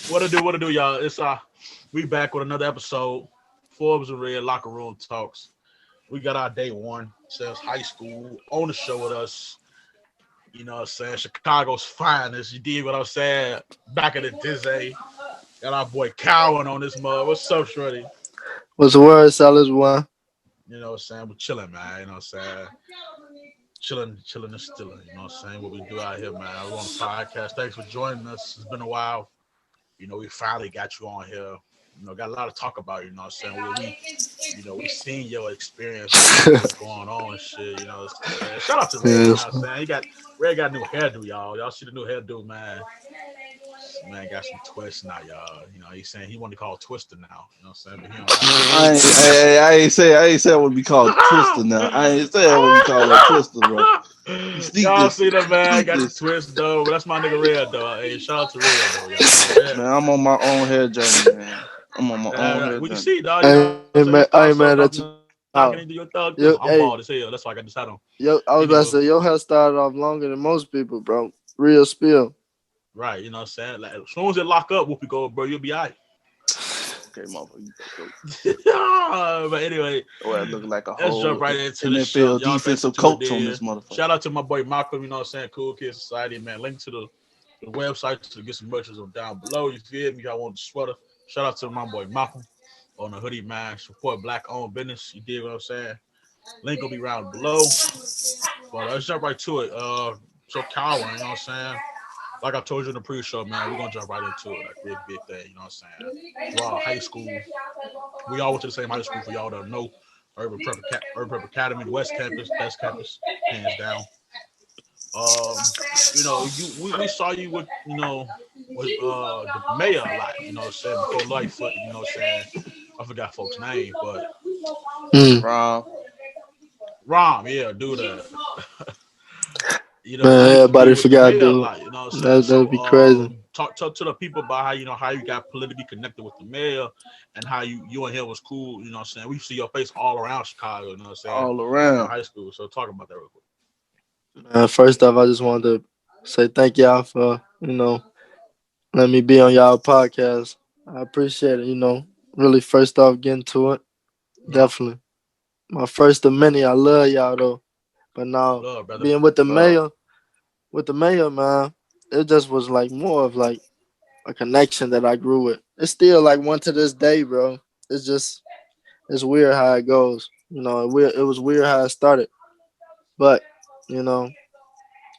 What to do, y'all? It's we back with another episode. Forbes and Red Locker Room Talks. We got our day one. Says high school on the show with us. You know what I'm saying? Chicago's finest. You dig what I'm saying? Back at the Dizzy. Got our boy Cowan on this mug. What's up, Shreddy? What's the word, Sellers one? You know what I'm saying? We're chilling, man. You know what I'm saying? Chilling and stilling. You know what I'm saying? What we do out here, man. We're on the podcast. Thanks for joining us. It's been a while. You know, we finally got you on here. You know, got a lot to talk about. You know what I'm saying? We seen your experience with what's going on and shit. You know what I'm saying? Shout out to Red. You know Yes. what I'm saying? Red got a new hairdo, y'all. Y'all see the new hairdo, man. Man got some twists now, y'all. You know, he's saying he want to call Twister now. You know what I'm saying? But he don't got I ain't say I would be called Twister now. I ain't say I would be called a Twister, bro. You it. sneak Y'all this, see that, man? sneak Got the this. twist, though. But that's my nigga Red, though. Hey, shout out to Red, though, y'all. Red. Man, I'm on my own hair journey, man. I'm on my own hair We can journey. see, dog. You know what I'm saying? Your thoughts I up, ain't dog. mad You at know, you. knocking into your thug, too. I'm bald as hell. That's why I got this hat on. I was about to Anywho, say your hair started off longer than most people, bro. Real spill. right, you know what I'm saying? Like, as soon as it lock up, Whoopi go, bro, you'll be all right. Okay, motherfucker. But anyway, Oh, I look like a let's jump whole right into the show. NFL Y'all, thanks for defensive tuning coach on in. this motherfucker. Shout out to my boy Malcolm, you know what I'm saying? Cool Kid Society, man. Link to the website to get some merchandise on down below. You feel me? Y'all want the sweater. Shout out to my boy Malcolm on the hoodie, man. Support black owned business. You dig what I'm saying? Link will be around below. But let's jump right to it. So Cowan, you know what I'm saying? Like I told you in the pre-show, man, we're gonna jump right into it. Like big thing, you know what I'm saying? Throughout high school, we all went to the same high school for y'all that know. Urban Prep Academy, the West Campus, best campus, hands down. You know, we saw you with the mayor a lot, you know what I'm saying, before Lightfoot, you know what I'm saying. I forgot folks' name, but Mm. Rham. Rom, yeah, do that. You know, you Man, used to be everybody with the forgot, mayor a dude. lot, you know what I'm saying? That'd So be crazy. talk to the people about how you got politically connected with the mayor and how you and him was cool, you know what I'm saying? We see your face all around Chicago, you know what I'm saying? All Throughout around. high school. So talk about that real quick. First off, I just wanted to say thank y'all for, let me be on y'all podcast. I appreciate it, Really first off getting to it. Yeah. Definitely. My first of many, I love y'all though. But now Love, brother. being with the mayor, man, it just was like more of like a connection that I grew with. It's still like one to this day, bro. It's just it's weird how it goes. It was weird how it started. But, you know,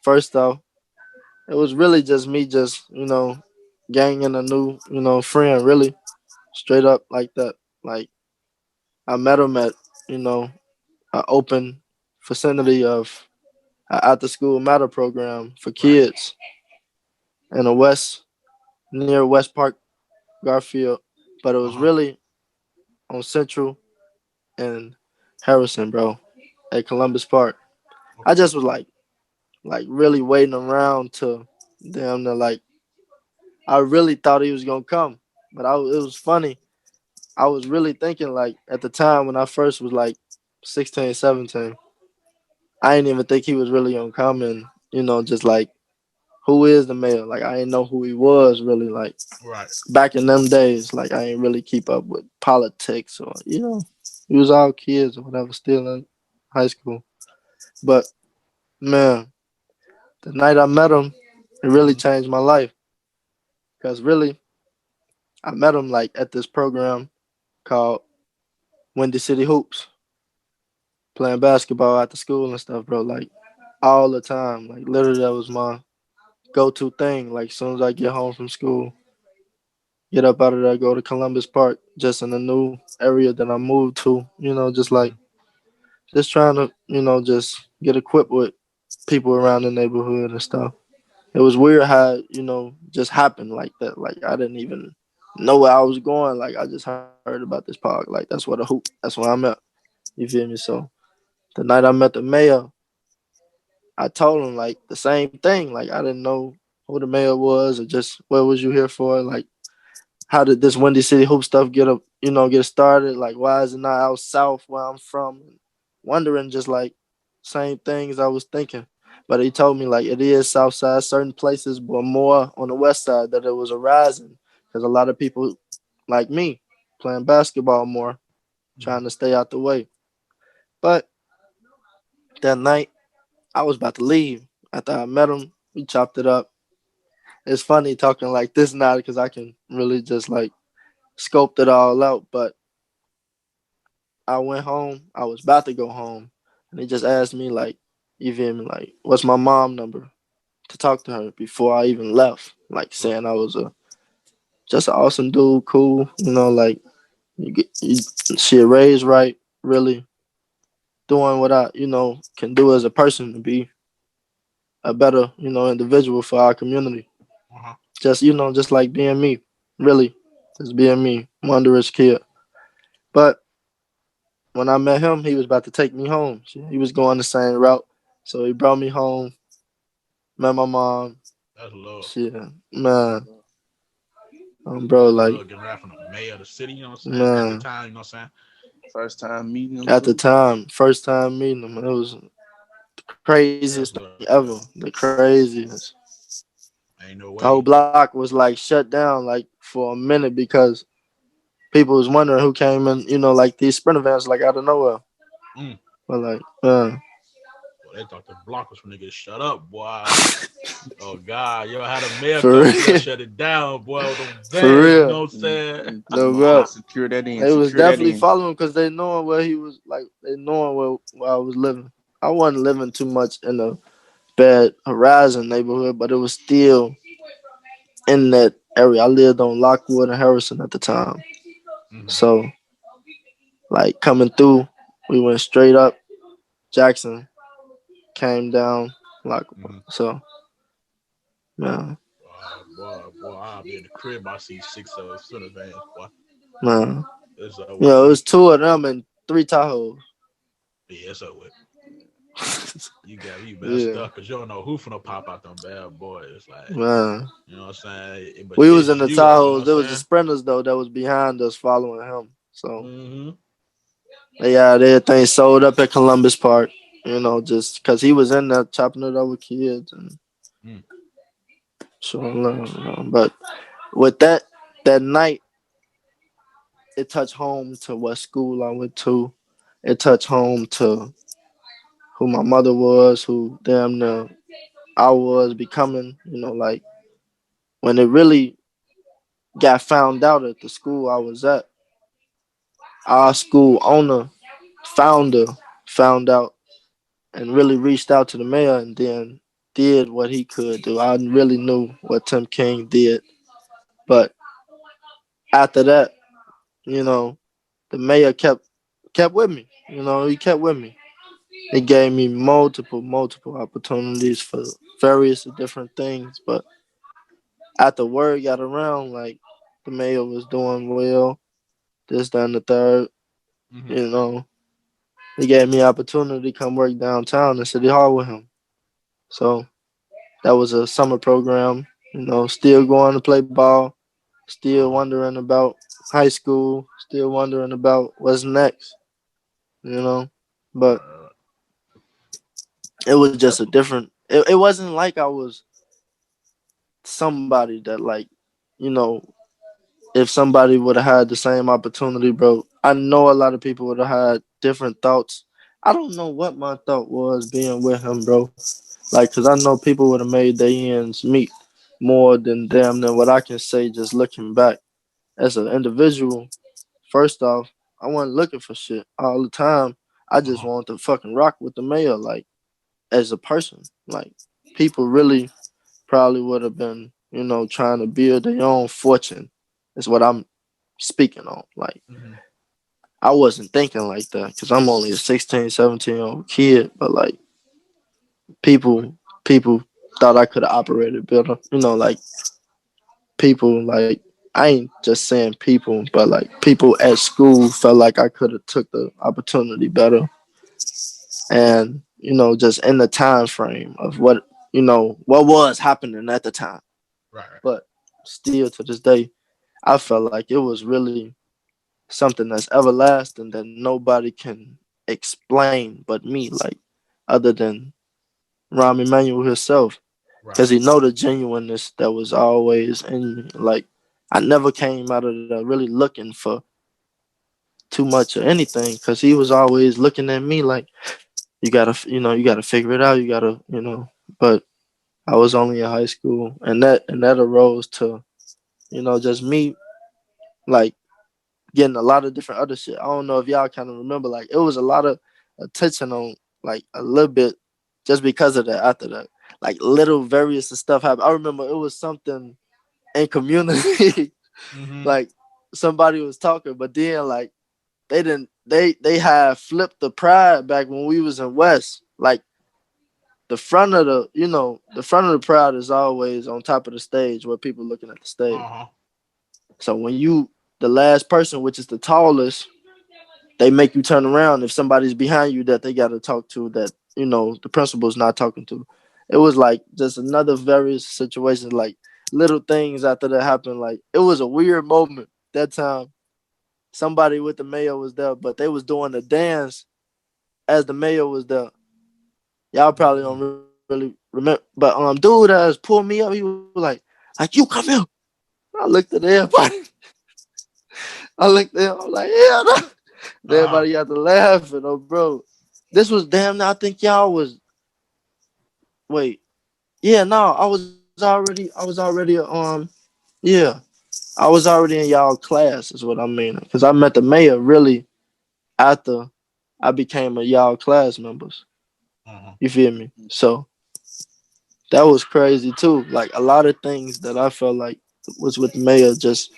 first off, it was really just me just, gaining a new, friend, really. Straight up like that. Like I met him at, you know, an open vicinity of an after school matter program for Right. kids in the west near West Park, Garfield. But it was Uh-huh. really on Central and Harrison, bro, at Columbus Park. I Okay. just was like really waiting around to them to like I really thought he was gonna come. But it was funny. I was really thinking like at the time when I first was like 16, 17, I didn't even think he was really gonna come and, just like who is the mayor? Like I didn't know who he was really like Right. back in them days, like I ain't really keep up with politics or we was all kids or whatever still in high school. But man, the night I met him, it really Mm-hmm. changed my life. Cause really, I met him like at this program called Windy City Hoops, playing basketball after school and stuff, bro. Like all the time. Like literally that was my go to thing. Like as soon as I get home from school, get up out of there, go to Columbus Park, just in a new area that I moved to, just like Mm-hmm. just trying to, just get equipped with people around the neighborhood and stuff. It was weird how, just happened like that. Like I didn't even know where I was going. Like I just heard about this park. Like that's where I'm at. You feel me? So the night I met the mayor, I told him like the same thing. Like I didn't know who the mayor was or just what was you here for? Like how did this Windy City Hoop stuff get started? Like why is it not out south where I'm from? Wondering just like same things I was thinking. But he told me like it is south side, certain places, but more on the west side that it was a rising. because a lot of people like me playing basketball more, Mhm. trying to stay out the way. But that night, I was about to leave. After I met him, we chopped it up. It's funny talking like this now because I can really just like scope it all out. But I went home. I was about to go home, and he just asked me like, "You feel me? Like, what's my mom number to talk to her before I even left?" Like Right. saying I was a just an awesome dude, cool. Like you shit raised right, really doing what I can do as a person to be a better individual for our community. Uh-huh. Just like being me, really, just being me, wondrous kid. But when I met him, he was about to take me home. He was going the same route, so he brought me home. Met my mom. That's love. Shit, man, bro, That's like love getting right from the mayor of the city, you know what I'm saying? At the man, time, you know what I'm saying? First time meeting him at the too. time, first time meeting him, it was the craziest That's thing love. ever. The craziest. Ain't no The whole way. block was like shut down like for a minute because people was wondering who came in, like these sprinter vans like out of nowhere. Mm. But like, Well, they thought the block was finna get shut up, boy. Oh God, yo, had a mayor for come through and real, shut it down, boy, with them for vans, you real. know what I'm saying? No, Say bro. secure that in. They was Secure that definitely in. following because they knowing where he was, like they knowing where I was living. I wasn't living too much in a bad Horizon neighborhood, but it was still in that area. I lived on Lockwood and Harrison at the time. Mm-hmm. So like coming through, we went straight up Jackson, came down Lockwood. Mm-hmm. So man, Boy, I'll be in the crib. I see six center vans, boy. man. It's over with for It me. was two of them and three Tahoes. Yeah, it's over with. You got me messed Yeah, up because you don't know who finna pop out them bad boys. It's like, man. you know what I'm saying? But We was in it's the you, you know Tahoes. what There was the I'm sprinters though that was behind us following him. So saying? they had everything sold up at Columbus Park. Just because he was in there chopping it up with kids and Mm-hmm. showing love. But with that night, it touched home to what school I went to. It touched home to who my mother was, who damn near I was becoming. Like when it really got found out at the school I was at, our school owner, founder, found out and really reached out to the mayor and then did what he could do. I really knew what Tim King did. But after that, you know, the mayor kept with me. He kept with me. He gave me multiple opportunities for various different things. But after word got around, like the mayor was doing well, this, that, and the third, Mm-hmm. you know, he gave me opportunity to come work downtown in City Hall with him. So that was a summer program, still going to play ball, still Uh-huh. wondering about high school, still wondering about what's next, you know. But Right. it was just That's a different, it wasn't like I was somebody that, like, you know, if somebody would have had the same opportunity, bro, I know a lot of people would have had different thoughts. I don't know what my thought was being with him, bro. Like, cause I know people would have made their ends meet more than damn than what I can say just looking back. As an individual, first off, I wasn't looking for shit all the time. I just Uh-huh. wanted to fucking rock with the mayor, like, as a person. Like, people really probably would have been, trying to build their own fortune. Is what I'm speaking on. Like, Mm-hmm. I wasn't thinking like that because I'm only a 16, 17-year-old kid, but like, people thought I could have operated better. Like people like I ain't just saying people, but like people at school felt like I could have took the opportunity better. And, just in the time frame of what was happening at the time. Right, right. But still to this day, I felt like it was really something that's everlasting that nobody can explain but me, like other than Rham Emanuel himself. Right. Because he know the genuineness that was always in me. Like I never came out of there really looking for too much or anything because he was always looking at me like you gotta you gotta figure it out. You gotta But I was only in high school, and that arose to just me like getting a lot of different other shit. I don't know if y'all kind of remember, like it was a lot of attention on like a little bit just because of that. After that, like little various stuff happened. I remember it was something in community, Mm-hmm. like somebody was talking, but then like they had flipped the pride back when we was in West. Like the front of the pride is always on top of the stage where people looking at the stage. Uh-huh. So when you the last person, which is the tallest, they make you turn around if somebody's behind you that they got to talk to that the principal's not talking to. It was like just another various situations, like little things after that happened. Like it was a weird moment that time. Somebody with the mayor was there, but they was doing the dance as the mayor was there. Y'all probably Mm-hmm. don't really remember, but dude has pulled me up. He was like you come here. I looked at everybody. I looked at him. I'm like, yeah, no. And Uh-huh. everybody got to laughing, oh, bro. This was damn. I think y'all was wait. Yeah, no, yeah, I was already in y'all class. Is what I mean. Because I met the mayor really after I became a y'all class members. Uh-huh. You feel me? So that was crazy too. Like a lot of things that I felt like was with the mayor just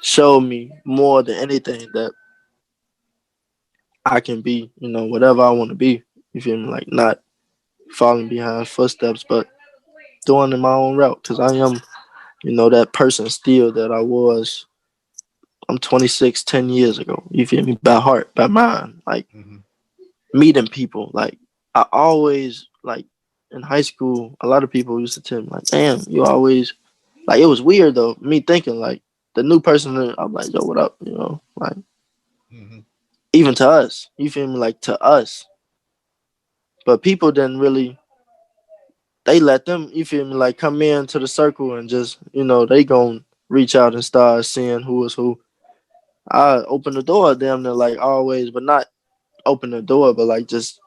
showed me more than anything that I can be, whatever I want to be. You feel me? Like not following behind footsteps, but doing in my own route. Cause I am, that person still that I was. I'm 26, 10 years ago. You feel me? By heart, by mind. Like Mm-hmm. meeting people. Like I always like in high school. A lot of people used to tell me like, "Damn, you always." Like it was weird though. Me thinking like the new person. I'm like, "Yo, what up?" Like Mm-hmm. even to us. You feel me? Like to us. But people didn't really they let them, you feel me, like come into the circle and just, they gon' reach out and start seeing who is who. I open the door damn near like always, but not open the door, but like just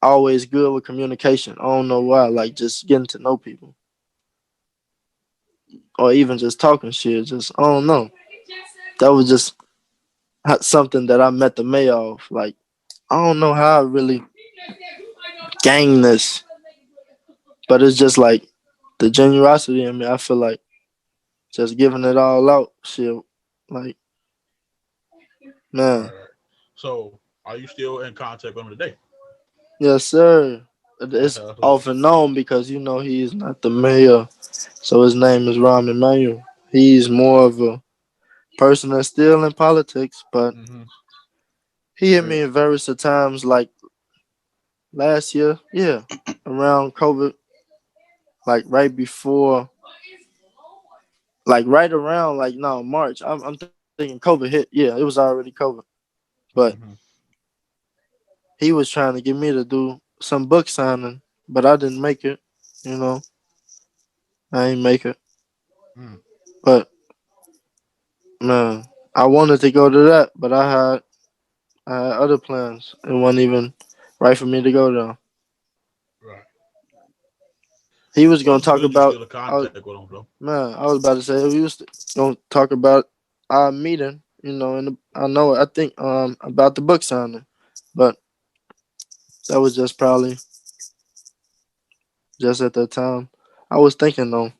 always good with communication. I don't know why, like just getting to know people. Or even just talking shit. Just I don't know. That was just something that I met the mayor of. Like I don't know how I really gained this, but it's just like the generosity in me. I feel like just giving it all out. Shit, like man. Right, right. So, are you still in contact with him today? Yes, sir. It's Okay, that's what's often known because he is not the mayor, so his name is Rham Emanuel. He's more of a person that's still in politics, but mm-hmm. he hit Right. me in various times, like last year, yeah, around COVID, like right before, like right around, like no March. I'm thinking COVID hit. Yeah, it was already COVID, but Mm-hmm. he was trying to get me to do some book signing, but I didn't make it. You know, I ain't make it, Mm. but man, I wanted to go to that, but I had other plans. It wasn't even right for me to go there. Right. He was Well, gonna it's talk good you about. still in contact with him, though. Man, I was about to say we was gonna talk about our meeting. And I know I think about the book signing, but that was just probably just at that time. I was thinking though,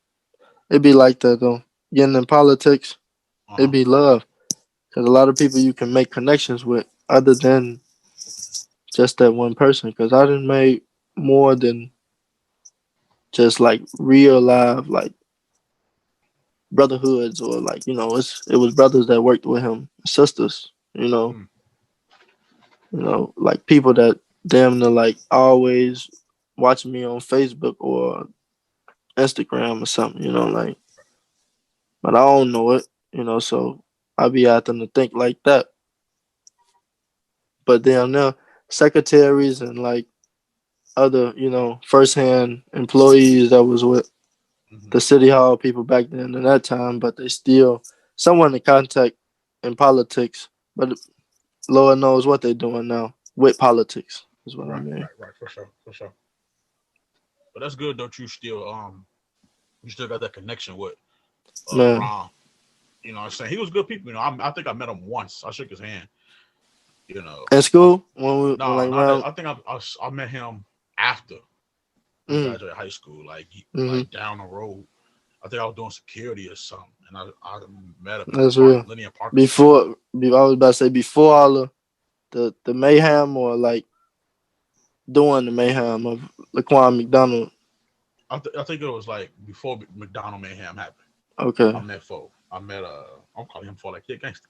it'd be like that though. Getting in politics, it'd Uh-huh. be love, because a lot of people you can make connections with other than just that one person. Because I didn't make more than just like real live like brotherhoods or like it was brothers that worked with him, sisters, Mm. like people that damn near like always watching me on Facebook or Instagram or something, like but I don't know it, so I be having to think like that. But damn near secretaries and like other, first hand employees that was with. Hmm. the city hall people back then in that time, but they still someone in contact in politics. But Lord knows what they're doing now with politics is what I Right, mean. right, right, for sure, for sure. But that's good. Don't you still got that connection with Man, Rham. You know what I'm saying? He was good people. I think I met him once. I shook his hand. You know, in I, school when no, like not that. around. I think I met him after we Mm, graduated high school, mm-hmm, like down the road. I think I was doing security or something, and I met him in the that's real. Linear Park or something. I was about to say before all the mayhem or like doing the mayhem of Laquan McDonald. I think it was like before McDonald Mayhem happened. I Okay, met folk. I met I'm calling him for like kid gangster.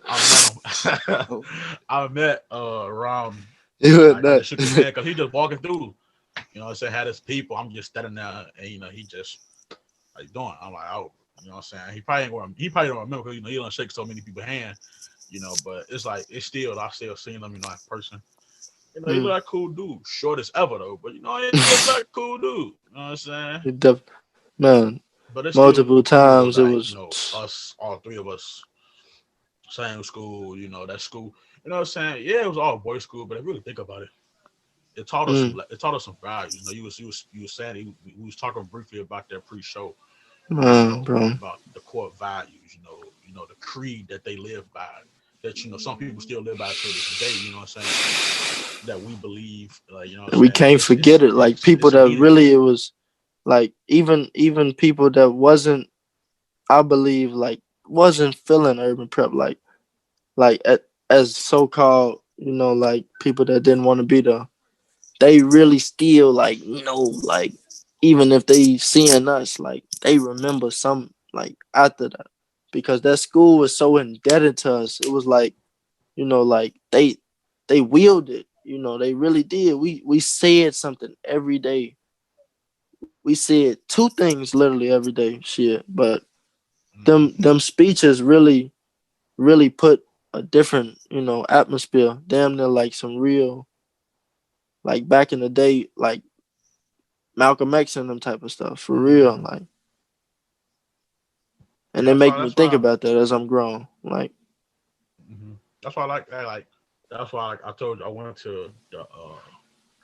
I met him. Oh, I met Ram. you heard Like I that? just shook his hand because he just walking through. You know, what I'm saying had his people. I'm just standing there, and he just how you doing? I'm like, oh, you know what I'm saying? He probably don't remember because he don't shake so many people's hand. But it's like it's still I still seen him, in person. He look Mm. like a cool dude, short as ever though. But he look like a cool dude. You know what I'm saying? It def- Man, But it's still multiple cool, times it like was. us, all three of us, same school. That school. You know what I'm saying? Yeah, it was all boys school, but if you really think about it, Mm, it taught us some values. You was saying we was talking briefly about that pre-show. man, bro. About the core values. The creed that they live by. That some people still live by to this day. You know what I'm saying? That we believe, like what We I'm saying. can't It's forget it. Like it's people it's that immediate. really it was like even people that wasn't, I believe, like wasn't feeling urban prep like as so called, like people that didn't want to be there. They really still like like even if they seeing us, like they remember some like after that because that school was so indebted to us. It was like like they willed it. They really did. We said something every day. We said two things literally every day. Shit, but Mm-hmm. them speeches really put a different atmosphere. Damn near like some real like back in the day like Malcolm X and them type of stuff for real. Mm-hmm. Like, and Yeah, they that's make why. me That's think why. about that as I'm grown. Like, Mm-hmm. That's why I like that. Like that's why I told you I went to the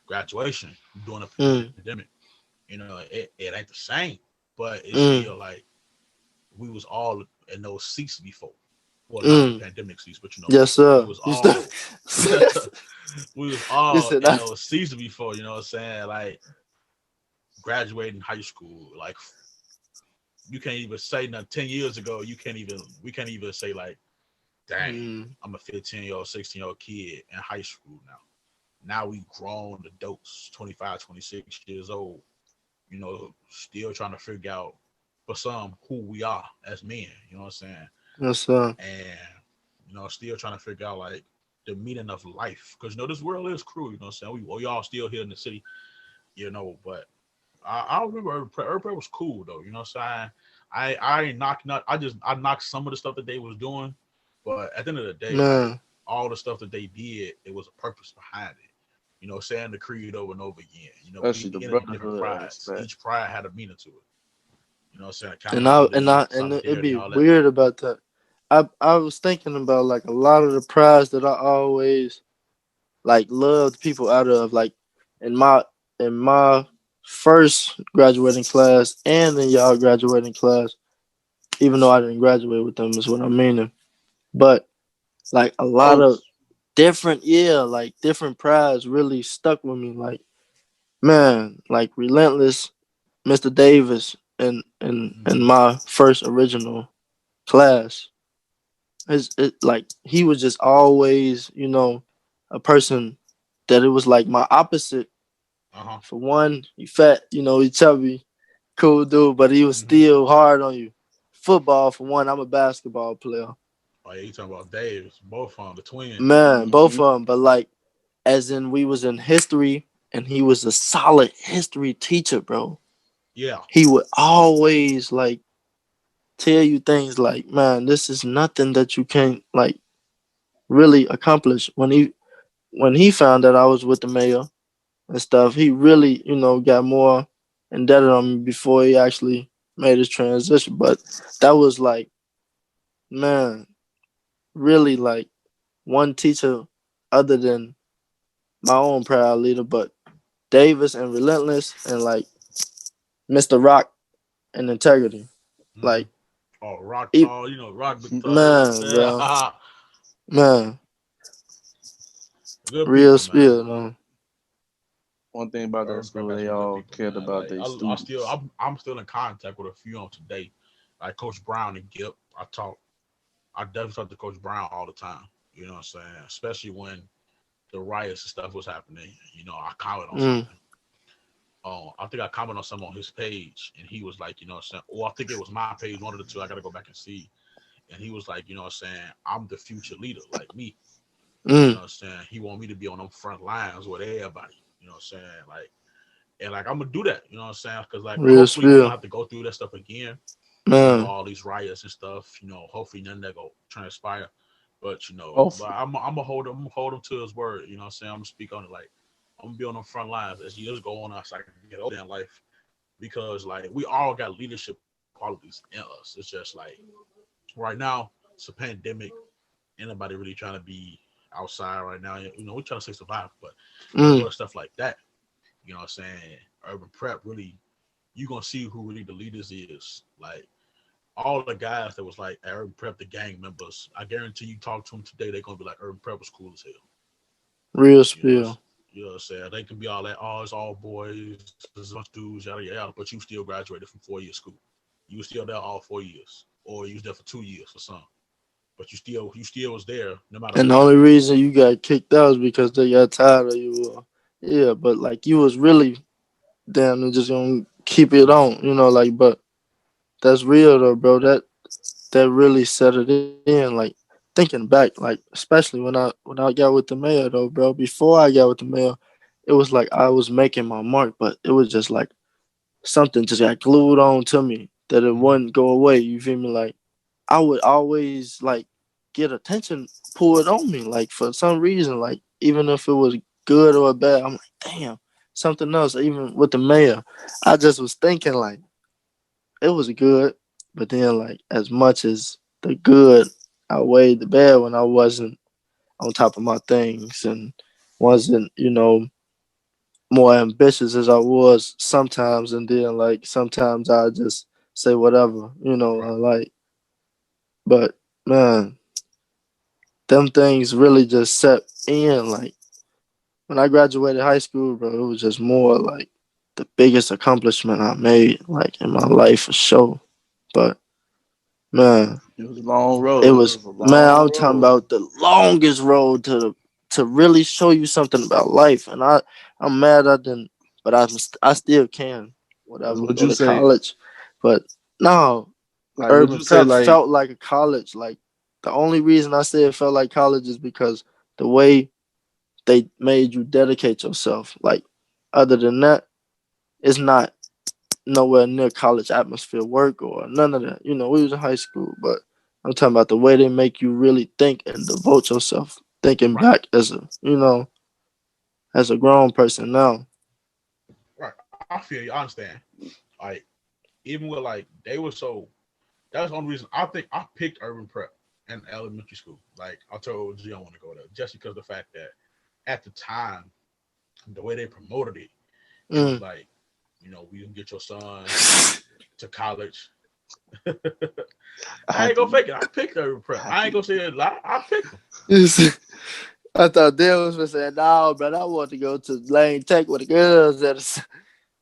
graduation during the mm, pandemic. It ain't the same, but it's still mm, like we was all in those seats before. Well, not the mm. pandemic seats, but Yes, we sir. was You still, all we was you all said in that. those seats before. You know what I'm saying? Like graduating high school, like you can't even say nothing. 10 years ago, we can't even say like, dang, Mm, I'm a 15-year-old, 16-year-old kid in high school now. Now we grown adults, 25, 26 years old, still trying to figure out for some who we are as men, you know what I'm saying? yes, sir. And, still trying to figure out like the meaning of life. Because, this world is cruel, you know what I'm saying? We all still here in the city, but I remember Urban was cool though, you know what I'm saying? I ain't knocking up, I knocked some of the stuff that they was doing, but at the end of the day, like Man, all the stuff that they did, it was a purpose behind it. Saying the creed over and over again. especially the Being in different brotherhood prides. aspect. Each pride had a meaning to it. Saying and I and accountability, I and it'd solidarity, be all that. weird about that. I was thinking about like a lot of the prize that I always like loved people out of like in my in my first graduating class and in y'all graduating class, even though I didn't graduate with them is what I'm meaning. But like a lot of Oaths. different like different prize really stuck with me. Like man, like relentless Mr. Davis in Mm-hmm. my first original class. Like he was just always, a person that it was like my opposite. Uh-huh. For one, he fat, he chubby, cool dude, but he was Mm-hmm. still hard on you. Football, for one, I'm a basketball player. Oh yeah, you talking about Dave's, both of them, the twins. Man, both Mm-hmm. of them, but like as in we was in history and he was a solid history teacher, bro. Yeah. He would always like tell you things like, man, this is nothing that you can't like really accomplish. When he found that I was with the mayor and stuff, he really, got more. indebted on me before he actually made his transition. But that was like, man, really like one teacher other than my own proud leader, but Davis and Relentless and like Mr. Rock and Integrity. Mm-hmm. Like, Oh, Rock e- Tall, Rock Big Thug. man, bro, Yeah. man, Good real people, man. spill, man. One thing about that Urban Prep school, has they some good all people, cared man. about Like their I still, students. I'm still in contact with a few on today, like Coach Brown and Gip. I definitely talk to Coach Brown all the time. You know what I'm saying? Especially when the riots and stuff was happening. I comment on Mm, something. I think I commented on something on his page, and he was like, what I'm saying, or I think it was my page, one of the two. I gotta go back and see. And he was like, what I'm saying, I'm the future leader, like me. You know mm, what I'm saying? He want me to be on them front lines with everybody. You know what I'm saying? Like, and like I'm gonna do that. You know what I'm saying? Because like real hopefully we don't spill, have to go through that stuff again. man. All these riots and stuff. Hopefully none of that go transpire. But Hopefully. I'm gonna hold him to his word. You know what I'm saying? I'm gonna speak on it like I'm gonna be on the front lines as years go on so I can get older in life because like we all got leadership qualities in us. It's just like right now it's a pandemic. Anybody really trying to be outside right now? We're trying to stay survive, but when it Mm, goes to stuff like that, you know what I'm saying? Urban prep really you gonna see who really the leaders is. Like all the guys that was like Urban Prep, the gang members, I guarantee you talk to them today, they're gonna be like Urban Prep was cool as hell. real You know, spill. you know what I'm saying? They can be all that, oh, it's all boys, it's a bunch of dudes, yada yada, but you still graduated from 4 year school. You were still there all 4 years, or you was there for 2 years for some. But you still was there no matter And the what. only reason you got kicked out is because they got tired of you. Yeah, but like you was really damn and just gonna keep it on, like. But that's real though, bro. That really set it in. Like thinking back, like especially when I got with the mayor though, bro. Before I got with the mayor, it was like I was making my mark, but it was just like something just got glued on to me that it Mm-hmm. wouldn't go away. You feel me? Like I would always like get attention pulled on me, like for some reason, like even if it was good or bad, I'm like, damn, something else. Even with the mayor, I just was thinking like it was good, but then like as much as the good outweighed the bad when I wasn't on top of my things and wasn't, more ambitious as I was sometimes, and then like sometimes I just say whatever, Right. like. But man, them things really just set in. Like when I graduated high school, bro, it was just more like the biggest accomplishment I made, like in my life for sure. But man, It was a long it road. It was was a man. long I'm talking road. about the longest road to really show you something about life, and I'm mad I didn't, but I still can. Cause Whatever, would go you to say, college, but no, like, would urban you say, prep like, felt like a college. Like the only reason I say it felt like college is because the way they made you dedicate yourself. Like other than that, it's not nowhere near college atmosphere work or none of that. We was in high school, but I'm talking about the way they make you really think and devote yourself. Thinking Right. back as a grown person now. Right. I feel you. I understand. Like even with like they were so that's the only reason I think I picked urban prep in elementary school. Like I told G I want to go there just because of the fact that at the time the way they promoted it, it was Mm. like, we can get your son to college. I I had ain't gonna to, fake it. I picked urban I prep. had I ain't to. gonna say it lie. I picked them. I thought Dale was saying, no, but I want to go to Lane Tech with the girls.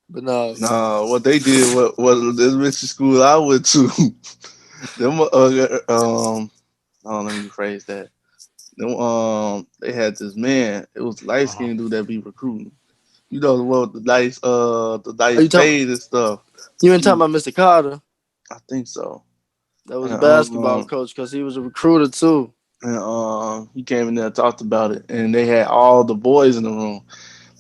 But no. Nah, what they did, what this rich school I went to, them, let me rephrase that. Them, they had this man. It was light Uh huh. skinned dude that be recruiting. You know the one with the Are nice you talking? fade and stuff. You ain't talking He, about Mr. Carter? I think so. That was And a basketball coach because he was a recruiter too. he came in there and talked about it, and they had all the boys in the room.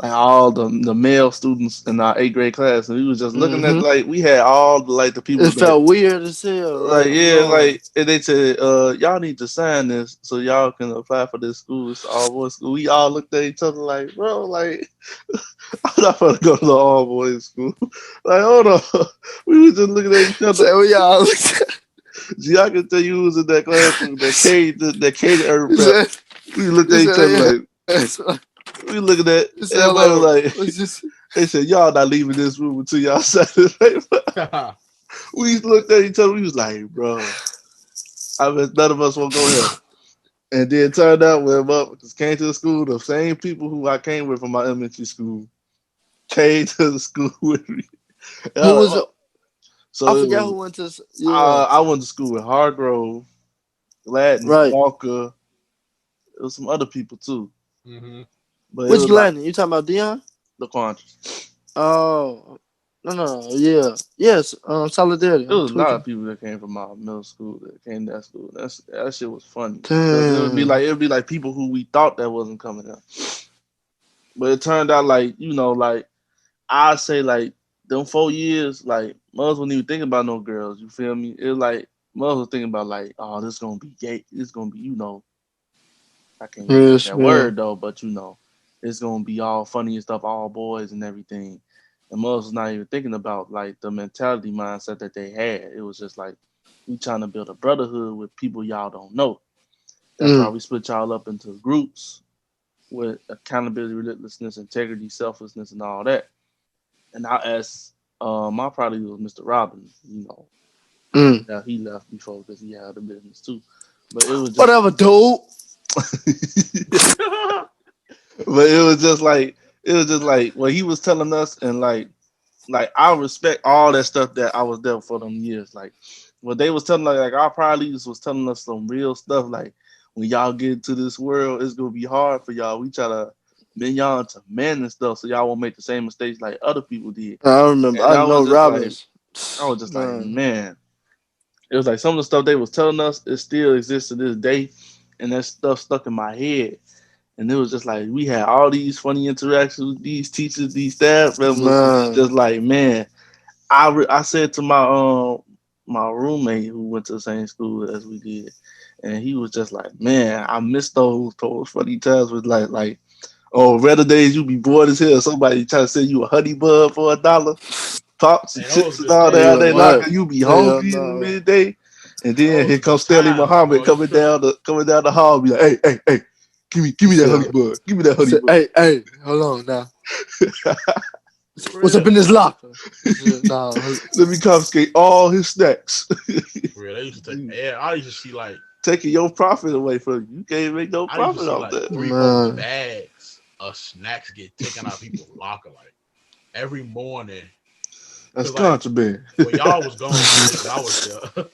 like all the male students in our 8th grade class, and we was just looking at Mm-hmm. like we had all the like the people It that felt weird as hell, like right? I'm yeah knowing. like and they said y'all need to sign this so y'all can apply for this school. It's all boys school. We all looked at each other like, bro, like I'm not gonna go to the all boys school. Like hold on, we was just looking at each other. So we all Gee, I can tell you who was in that classroom that catered every he prep. said, We looked he at each said, other like yeah. we looking at He said, everybody was hello. like It's just, they said y'all not leaving this room until y'all sign this paper. We looked at each other. We was like, bro, I bet none of us won't go here. And then it turned out when motherfuckers came to the school, the same people who I came with from my elementary school came to the school with me. And I who was like, was, oh. I So it forgot was who went to, yeah, I went to school with Hargrove, Gladney, right. Walker. There was some other people too. Mm-hmm. But it Which was like Gladney? You talking about Dion? the Quantrics. Oh, no, yeah. Yes, Solidarity. There I'm was a lot tweaking. of people that came from my middle school that came to that school. That shit was funny because Damn. it would be like people who we thought that wasn't coming out. But it turned out like like I say like them 4 years like mothers wasn't even thinking about no girls. You feel me? It like mothers was thinking about like oh this gonna be gay. This gonna be I can't even say Yes, that man. word though, but it's gonna be all funny and stuff, all boys and everything. And mothers was not even thinking about like the mentality mindset that they had. It was just like we trying to build a brotherhood with people y'all don't know. That's why Mm. we split y'all up into groups with accountability, relentlessness, integrity, selflessness, and all that. And I asked, my probably was Mr. Robbins. Mm. Now he left before because he had a business too. But it was just, Whatever, dude. but it was just like what he was telling us, and like I respect all that stuff that I was there for them years. Like what they was telling, like our prior leaders was telling us some real stuff. Like when y'all get into this world, it's gonna be hard for y'all. We try to bend y'all into men and stuff, so y'all won't make the same mistakes like other people did. I remember. And I know Robbins. I was just like, Man, man, it was like some of the stuff they was telling us it still exists to this day, and that stuff stuck in my head. And it was just like we had all these funny interactions with these teachers, these staff members, and it's man, just like, man, I said to my roommate who went to the same school as we did, and he was just like, man, I miss those funny times with like oh, rather days you be bored as hell. Somebody try to send you a honey bud for $1, pops and And those chips and good all that days, out yeah, they boy. what? locker. You be Hell hungry in the no. midday, and then Those here are good comes Stanley times, Muhammad boy. You tripping. coming down the hall, be like, hey, give He me that said, honey bud, give me that he honey said, bud. hey, hold on now. For What's up real. in this locker? He said, nah, Let me confiscate all his snacks. For real. They used to take, yeah, I used to see like, Taking your profit away from you. You can't make no I used to profit see off like that. 3, 4 man. bags of snacks get taken out of people's locker like every morning. That's Cause like contraband. when y'all was gone, like when I was there,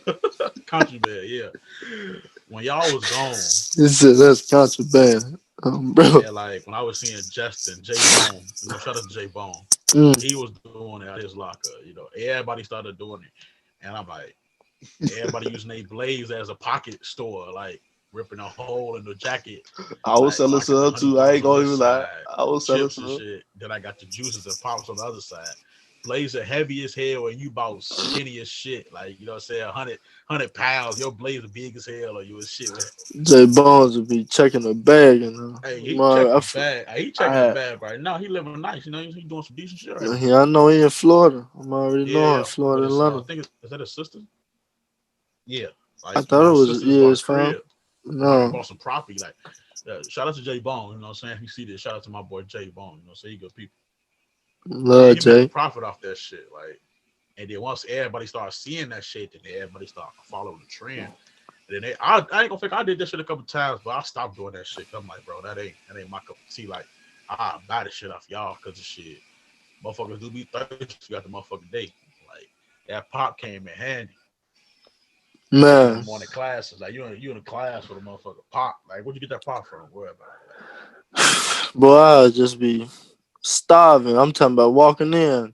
country bed, yeah. When y'all was gone, He said, that's contraband. Bro. and like when I was seeing Justin, J Bone, shout out to J Bone, Mm. he was doing it out his locker. Everybody started doing it, and I'm like, everybody using their blades as a pocket store, like ripping a hole in the jacket. I was Like, so selling I got the some honey too. I buns ain't on gonna this even lie. side, I was selling chips and some. shit. Then I got the juices and pops on the other side. Blades are heavy as hell, and you about skinny as shit. Like, you know what I'm saying? 100 pounds. Your blades are big as hell, or you was shit. J Bones would be checking the bag and Hey, he man, checking the bag. Hey, he I checking the had bag right now. He living nice. He doing some decent shit right now. yeah, I know he in Florida. I'm already knowing Yeah, with Florida and his, I London. think, is that his sister? Yeah. I Like, thought it his was sister just bought a his fam. crib. He No, bought some property. Like, shout out to J Bone. You know what I'm saying? If you see this, shout out to my boy J Bone. You know, so he good people. Yeah, love he making Jay. profit off that shit. Like, and then once everybody started seeing that shit, then everybody started following the trend. And then I ain't gonna fake. I did that shit a couple times, but I stopped doing that shit. I'm like, bro, that ain't my cup of tea. Like, I buy the shit off y'all because of shit. Motherfuckers do be thirsty. You got the motherfucking day. Like, that pop came in handy. Like in the Man, morning classes, like you in a class with a motherfucker pop. Like, where'd you get that pop from? Worry about it. boy, I'd just be starving. I'm talking about walking in.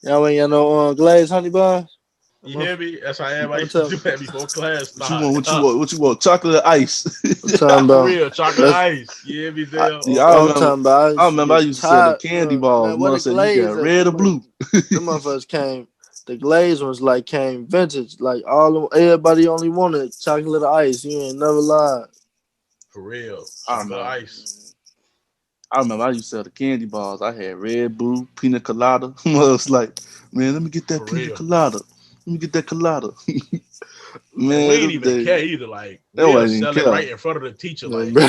Y'all ain't got no glazed honey buns? You hear me? That's how everybody I'm used to talking, do that before class What you started. want? What you want? What you want? Chocolate or ice? I'm talking For about. real, chocolate Let's, ice. You hear me, Dale? Yeah, Oh I bro, I'm God. remember. talking about. I I used to remember I get used to sell the tired, candy bro. balls. Man, what Mother a said you glaze got at red or blue. them motherfuckers came. The glaze ones like came vintage. Like everybody only wanted chocolate ice. You ain't never lied. For real, I chocolate remember. ice. I remember I used to sell the candy balls. I had red, blue, pina colada. I was like, man, let me get that For pina real. colada. Let me get that colada. And we Man, ain't them even days, care either. Like they we'll wasn't even sell it care. right in front of the teacher. Yeah, Like bro.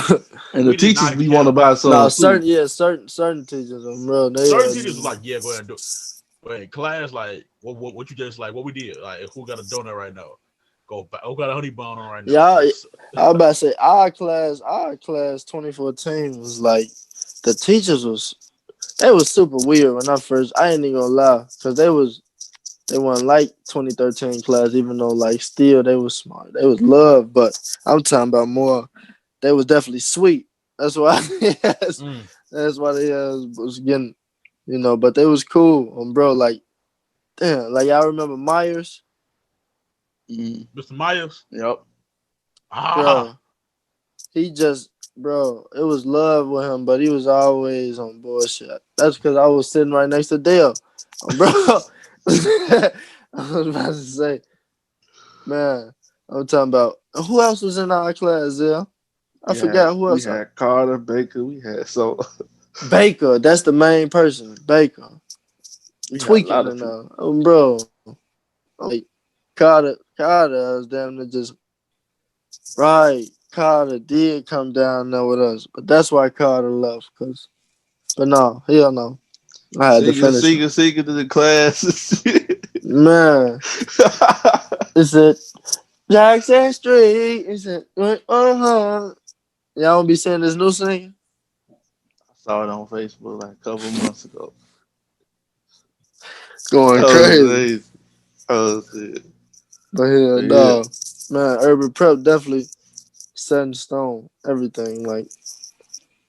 And the we did teachers not be want care. to buy No, some too. certain teachers, bro. They Certain teachers was like, yeah, go ahead and do it. But in class, like what you just like what we did, like who got a donut right now? Go back. Who got a honey bun on right now? yeah. Just I was about to say our class 2014 was like the teachers was they was super weird when I first. I ain't even gonna lie, cause they weren't like 2013 class, even though like still they was smart, they was love, but I'm talking about more. They was definitely sweet. That's why. Yes, mm, that's why they was getting, But they was cool, bro. Like damn, like I remember Myers, Mm, Mr. Myers. yep. Ah, bro. He just, bro, it was love with him, but he was always on bullshit. That's because I was sitting right next to Dale, bro. I was about to say, man, I'm talking about who else was in our class, Dale? I forgot who We else. had Carter Baker. We had so Baker, that's the main person. Baker we had a tweaking lot of and people. bro, like Carter was damn near just right. Carter did come down there with us, but that's why Carter left. But no, hell no. I had to finish him. Singing to the class. Man, it's a Jackson Street. It's a Y'all don't be saying this new singing? I saw it on Facebook like a couple months ago. Going Oh, crazy. crazy. Oh, shit. But hell But yeah. no. Man, Urban Prep definitely set in stone. Everything. Like,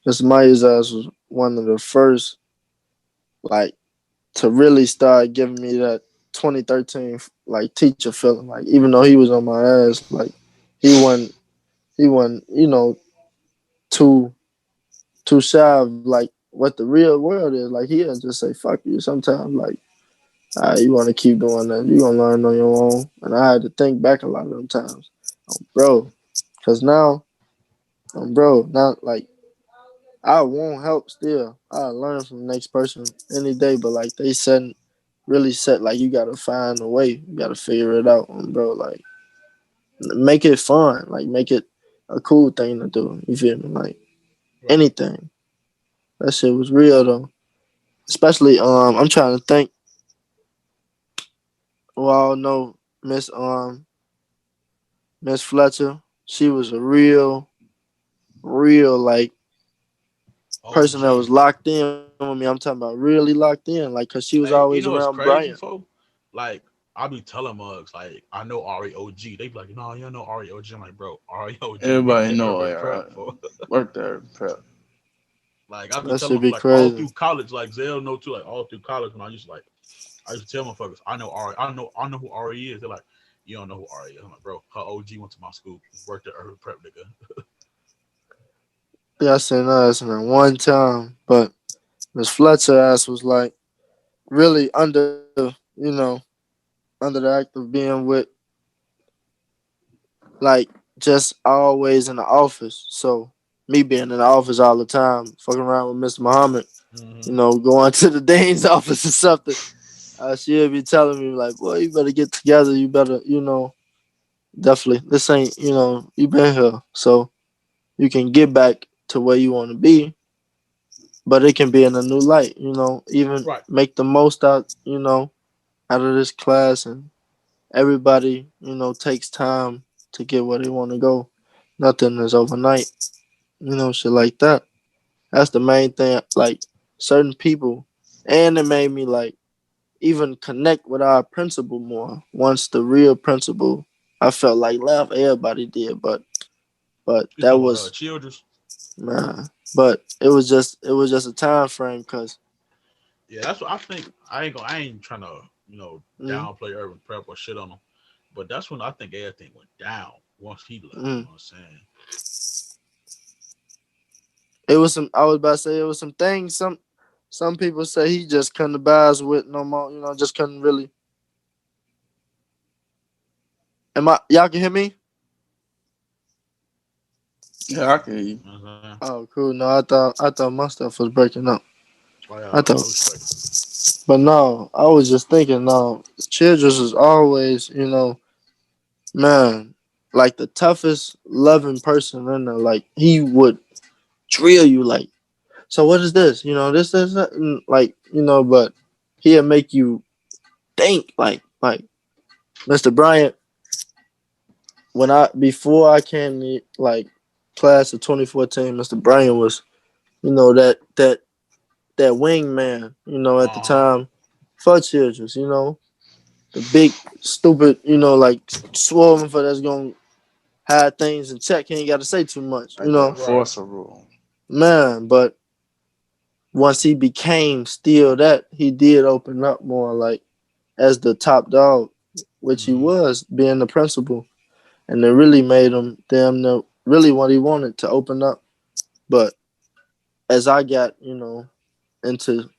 Mr. Myers' ass was one of the first, like, to really start giving me that 2013 like teacher feeling. Like, even though he was on my ass, like, he wasn't, too too shy of like what the real world is. Like he'll just say fuck you sometimes. Like, you want to keep doing that, you gonna learn on your own. And I had to think back a lot of them times, bro, because now, bro, not like I won't help still. I learn from the next person any day, but like they said, really set like you gotta find a way, you gotta figure it out, bro. Like make it fun, like make it a cool thing to do. You feel me? Like right. anything. That shit was real though. Especially I'm trying to think. Well, no, Miss Fletcher. She was a real like person that OG. was locked in with me. I'm talking about really locked in, like, cause she was always Hey, you know around what's Brian. crazy, folks? Like I be telling mugs like I know REOG. They be like, no, you don't know REOG. I'm like, bro, REOG worked Everybody at know Urban it, Prep right? for. Work there, prep. Like I be That telling should them be like all crazy. through college, like Zell know too, like all through college when I used to tell motherfuckers, I know RE, I know who RE is. They're like, you don't know who RE is. I'm like, bro, her OG went to my school, worked at Urban Prep, nigga. Yeah, I seen her ass in there one time, but Miss Fletcher ass was like really under the act of being with like just always in the office. So me being in the office all the time, fucking around with Mr. Muhammad, Mm-hmm. going to the dean's office or something. She'll be telling me like, "Boy, you better get together. You better, definitely. This ain't, you been here, so you can get back to where you want to be, but it can be in a new light. Even Right. make the most out of this class, and everybody, takes time to get where they want to go. Nothing is overnight. Shit like that. That's the main thing. Like certain people, and it made me like even connect with our principal more. Once the real principal, I felt like left. Everybody did, but You that talking about was Childress? man. But it was just a time frame because Yeah, that's what I think. I ain't trying to Mm, downplay Urban Prep or shit on him. But that's when I think everything went down once he left. You mm. know what I'm saying? It was some. I was about to say it was some things. Some people say he just couldn't abide with no more. Just couldn't really. Am I? Y'all can hear me? Yeah, I can hear you. You know what I'm saying? Oh, cool. No, I thought my stuff was breaking up. Oh yeah, I no, thought, it was straight. but no, I was just thinking. No, Childress is always, man, like the toughest, loving person in there. Like he would drill you, like, so what is this? That, and, like, but he'll make you think, like Mr. Bryant. When I before I came to like class of 2014, Mr. Bryant was, that wingman, at the Uh huh. time for Childress, the big stupid, like swollen for that's gonna have things in check. He ain't got to say too much, Like the Right. enforcer rule. man. But once he became still that, he did open up more, like as the top dog, which he Mm-hmm. was being the principal, and it really made him damn know really what he wanted to open up. But as I got, into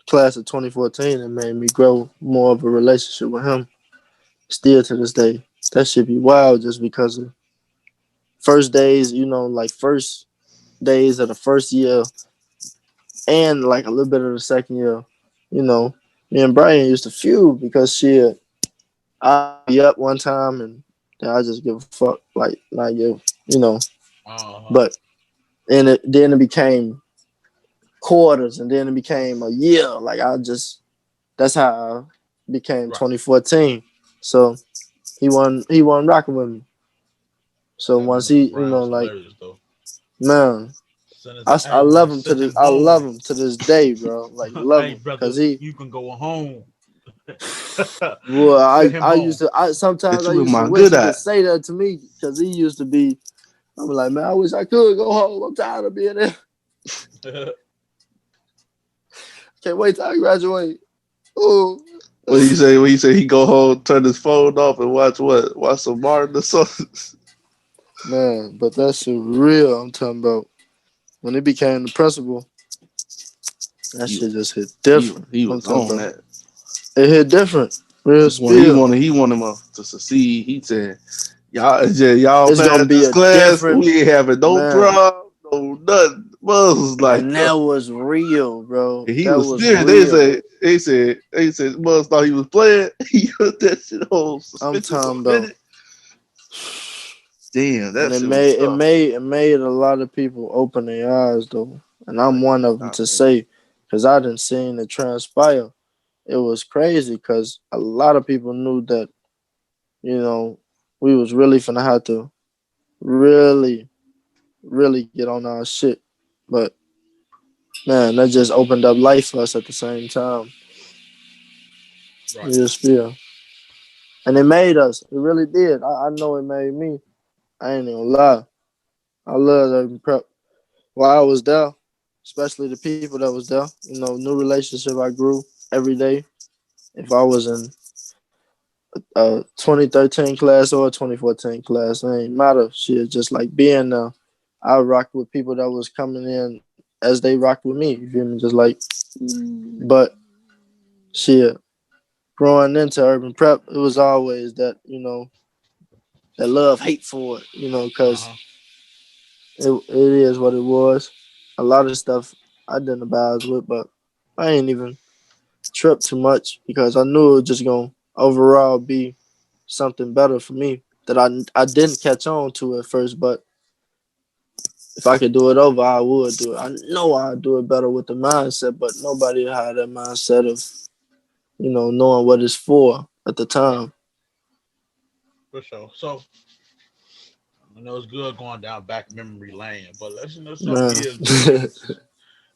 class of 2014, it made me grow more of a relationship with him. Still to this day, that should be wild just because of first days, like first days of the first year and like a little bit of the second year. You know, me and Brian used to feud because I'd be up one time and then I just give a fuck, like not give, you know. Uh huh. But then it became quarters, and then it became a year. Like that's how I became Right. 2014. So he wasn't rocking with me. So That once Mr. he, Brown was like, hilarious though. man, Send it I, to, I hey love man, him to send this. him I love home. him to this day, bro. Like love Hey him brother, because he. you can go home. Well, Send him I used home. to. Sometimes That I you in used to my wish good he could eye. say that to me because he used to be. I'm like, man, I wish I could go home. I'm tired of being there. Can't wait till I graduate. Oh, What he say? When he say he go home, turn his phone off, and watch what? Watch some Martin or something. man, but that shit real. I'm talking about when he became the principal. That He shit was just hit different. he I'm was talking on about that. it hit different. Real spill. He wanted him to succeed. He said, y'all It's pass gonna be this a class, different we ain't having no man. problem, no nothing. Buzz was like, And that was real, bro. he That was was serious. real. They said, Buzz thought he was playing. He put that shit on I'm suspension for talking a about. minute. Damn, And that it shit was made it tough. made it made a lot of people open their eyes though, and I'm one of them I to think say, because I didn't seen it transpire. It was crazy because a lot of people knew that you know we was really finna have to really really get on our shit, but man, that just opened up life for us at the same time. Right. We just feel, and it made us. It really did. I know it made me. I ain't even lie. I love that prep while I was there, especially the people that was there. New relationship I grew every day. If I was in a 2013 class or a 2014 class, it ain't matter. Shit, just like being there, I rocked with people that was coming in as they rocked with me. You feel me? Just like, but shit, growing into urban prep, it was always that that love hate for it. Uh Because huh. it is what it was. A lot of stuff I didn't abide with, but I ain't even trip too much because I knew it was just gonna overall be something better for me that I didn't catch on to at first, but if I could do it over, I would do it. I know I'd do it better with the mindset, but nobody had that mindset of knowing what it's for at the Right. time. For sure. So it's good going down back memory lane, but let's jump Man, gears real quick into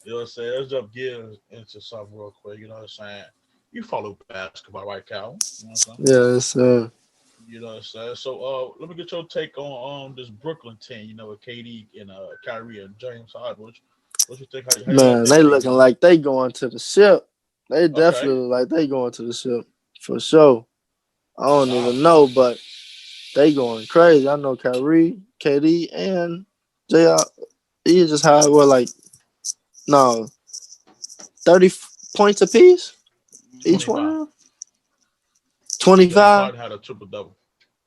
you know what I'm saying. Let's jump gears into something real quick. You know what I'm saying. You follow basketball, right, Cal? You know what I'm saying. yes, You know what I'm saying. So let me get your take on this Brooklyn team. With KD and Kyrie and James Harden. What you think? How you like man, that they team? looking like they going to the ship. They Okay. definitely look like they going to the ship. for sure. I don't even know, but they going crazy. I know Kyrie, KD, and JR. He just had what like no 30 points apiece each one of 25. them. James 25. Harden had a triple double.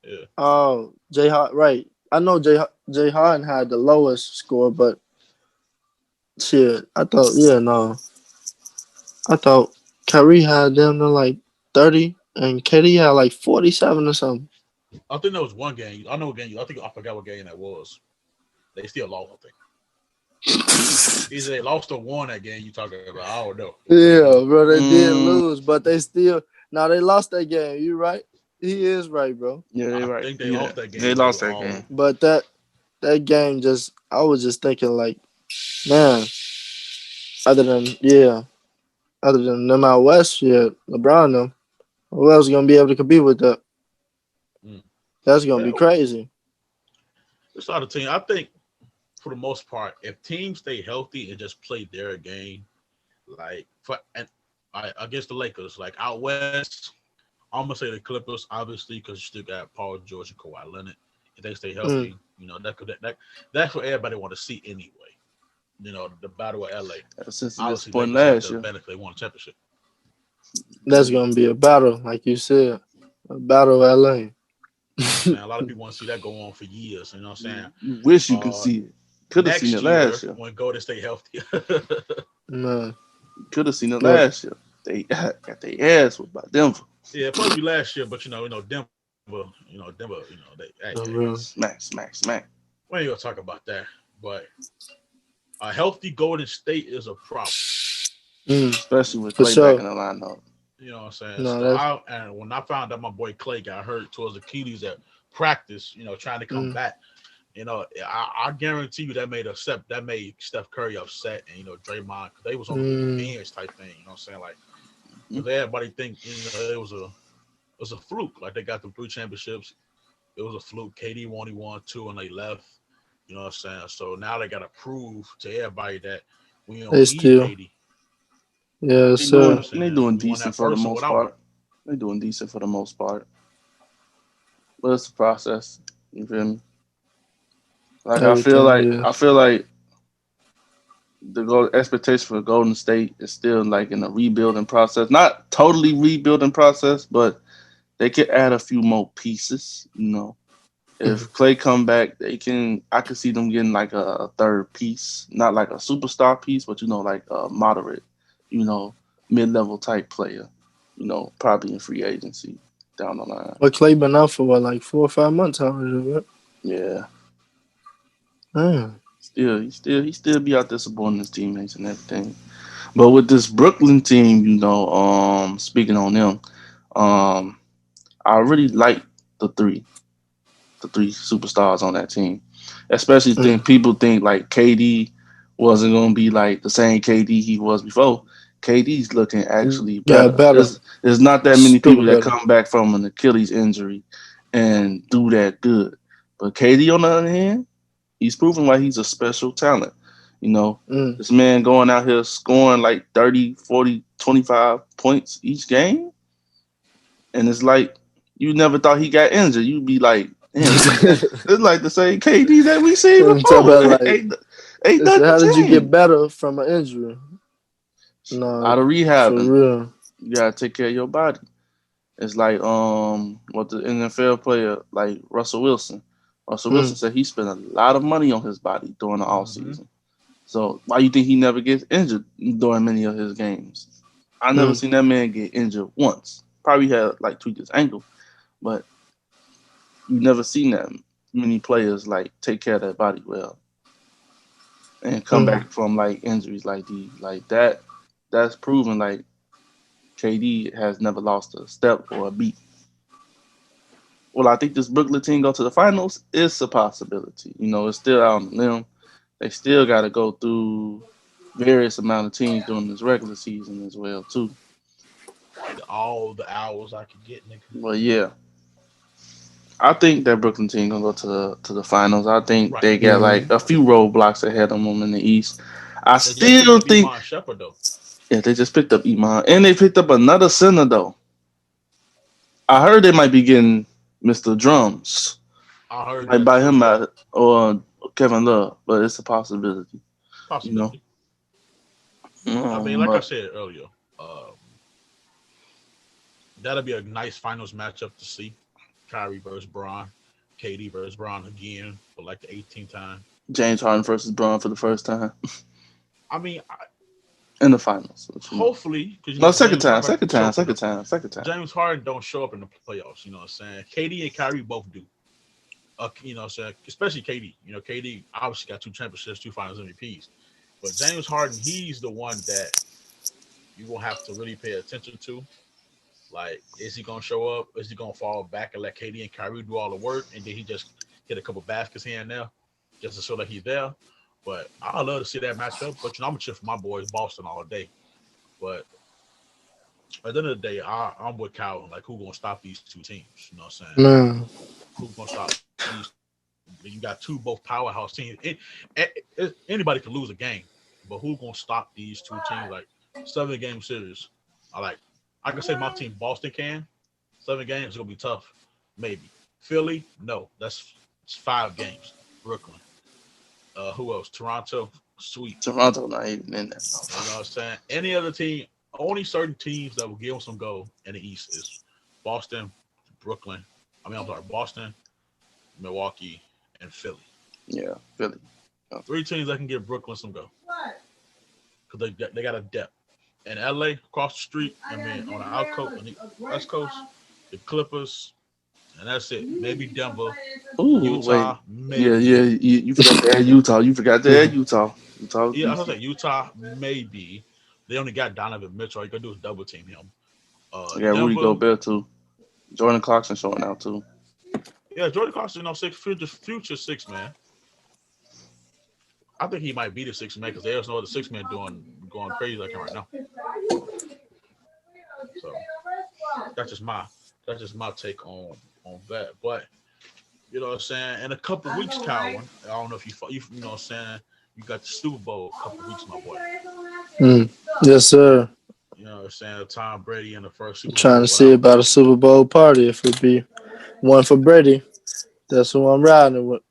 Yeah. Oh, J Hart, right. I know J Harden had the lowest score, but shit, I thought yeah no, I thought Kyrie had them to like 30, and KD had like 47 or something. I think there was one game. I know what game. I think I forgot what game that was. They still lost. I think either they lost or won that game. You talking about? I don't know. Yeah, bro, they did Mm, lose, but they still now they lost that game. You right? He is right, bro. yeah, they I right. think they Yeah, lost that they game lost though. that game. But that game just I was just thinking like, man, other than yeah, other than them out west, yeah, LeBron them, who else gonna be able to compete with that? Mm. That's gonna be Well, crazy. it's not a team. I think for the most part, if teams stay healthy and just play their game, like for and against the Lakers, like out west, I'm gonna say the Clippers, obviously, because you still got Paul George and Kawhi Leonard. If they stay Mm, healthy, that's what everybody want to see anyway. The battle of LA. Since he Obviously, disappointed Lakers have last the year. benefit they won a championship. that's gonna be a battle, like you said, a battle of LA. You know what I'm saying? A lot of people want to see that go on for years. You know what I'm saying? You wish you could Uh, see it. Could have seen Next it last year year. when Golden stay healthy. Man, Could have seen it yep. last year. They got their ass whipped by Denver. Yeah, it probably be last year, but Denver, For hey, real. Smack, smack, smack. we ain't gonna talk about that. But a healthy Golden State is a problem. Mm, Especially with for Clay back sure. in the lineup. You know what I'm saying? No, So that's and when I found out my boy Clay got hurt towards Achilles at practice, trying to come mm, back, I guarantee you that made Steph Curry upset, and Draymond, because they was on the mm, bench type thing. You know what I'm saying? Like, Mhm. because everybody think it was a fluke. Like they got the 3 championships. It was a fluke. KD only won 2 and they left. You know what I'm saying? So now they got to prove to everybody that we they don't need still, KD. yeah, They You know what sir. I'm doing they saying? doing We won decent that for the first one most without him. part. They doing decent for the most part. But it's a process. You feel me? Like Everything I is. feel like the expectation for Golden State is still like in a rebuilding process. Not totally rebuilding process, but they could add a few more pieces. Mhm. If Clay come back, I could see them getting like a third piece, not like a superstar piece, but like a moderate, you know, mid-level type player. Probably in free agency down the line. But Clay been out for what, like 4 or 5 months? How is it? Right? Yeah, Man, he still be out there supporting his teammates and everything. But with this Brooklyn team, speaking on them, um, I really like the three, the three superstars on that team. Especially think mm, people think like KD wasn't gonna be like the same KD he was before. KD's looking actually got better. better, There's not that many super people that better. come back from an Achilles injury and do that good. But KD on the other hand, he's proven why he's a special talent. You know, Mm. this man going out here scoring like 30, 40, 25 points each game. And it's like you never thought he got injured. You'd be like, damn, it's like the same KD that we seen I'm talking before. about like, Ain't so nothing how did you get changed. better from an injury? A No, lot of for rehabbing. real. You gotta take care of your body. It's like what the NFL player like Russell Wilson. Russell Wilson Mm. said he spent a lot of money on his body during the off Mm-hmm. season. So why you think he never gets injured during many of his games? I never Mm. seen that man get injured once. Probably had like tweaked his ankle, but you never seen that many players like take care of their body well and come Mm. back from like injuries like these. Like that, that's proven like KD has never lost a step or a beat. Well, I think this Brooklyn team go to the finals is a possibility. It's still out on them. They still got to go through various amount of teams during this regular season as well too. All the hours I could get, nigga. But yeah, I think that Brooklyn team gonna go to the finals. I think Right. they got like Mm. a few roadblocks ahead of them in the East. I They just picked still up think Iman Shepard though. yeah, they just picked up Iman and they picked up another center though. I heard they might be getting Mr. Drums. I heard Might that buy too. him Yeah, out or Kevin Love, but it's a possibility. You know. possibility. I mean, like I But said earlier, um, that'll be a nice finals matchup to see. Kyrie versus Braun, KD versus Braun again for like the 18th time. James Harden versus Braun for the first time I mean, in the finals. But, hopefully, because no, second James time, Harden second show time, up in the second time, second time. James Harden don't show up in the playoffs. You know what I'm saying? KD and Kyrie both do. You know what I'm saying? Especially KD. You know, KD obviously got two championships, two Finals MVPs. But James Harden, he's the one that you will have to really pay attention to. Like, is he gonna show up? Is he gonna fall back and let KD and Kyrie do all the work, and then he just hit a couple baskets here and there, just to show that he's there? But I love to see that matchup. But I'm gonna cheer for my boys Boston all day. But at the end of the day, I'm with Cowan. Like, who gonna stop these two teams? You know what I'm saying? Man, Who gonna stop these? You got two both powerhouse teams. Anybody can lose a game, but who gonna stop these two teams? Like 7 game series. I can say my team Boston can. 7 games is gonna be tough. Maybe Philly. No, it's 5 games. Brooklyn. Who else? Toronto. Sweet. Toronto not even in that. You know what I'm saying? Any other team? Only certain teams that will give them some go in the East is Boston, Brooklyn. I'm sorry, Boston, Milwaukee, and Philly. Yeah, Philly. 3 teams that can give Brooklyn some go because they got a depth. And LA across the street, I mean on the on the West Coast, the Clippers, and that's it. Maybe Denver, Ooh, Utah, wait. maybe. Yeah, yeah. You forgot to add Utah. You forgot to add Utah. Utah. Yeah, I was like Utah, maybe. They only got Donovan Mitchell. All you gotta do is double team him. Yeah, Rudy Denver, Gobert too. Jordan Clarkson showing out too. yeah, Jordan Clarkson, future 6 man. I think he might be the 6 man because there's no other 6 man doing going crazy like him right now. So that's just my take on that. But you know what I'm saying. In a couple weeks, Cowan. I don't know if you know what I'm saying. You got the Super Bowl a couple weeks, my boy. yes, sir. You know what I'm saying. Tom Brady in the first Super Trying Bowl to see without. about a Super Bowl party if it be one for Brady. That's who I'm riding with.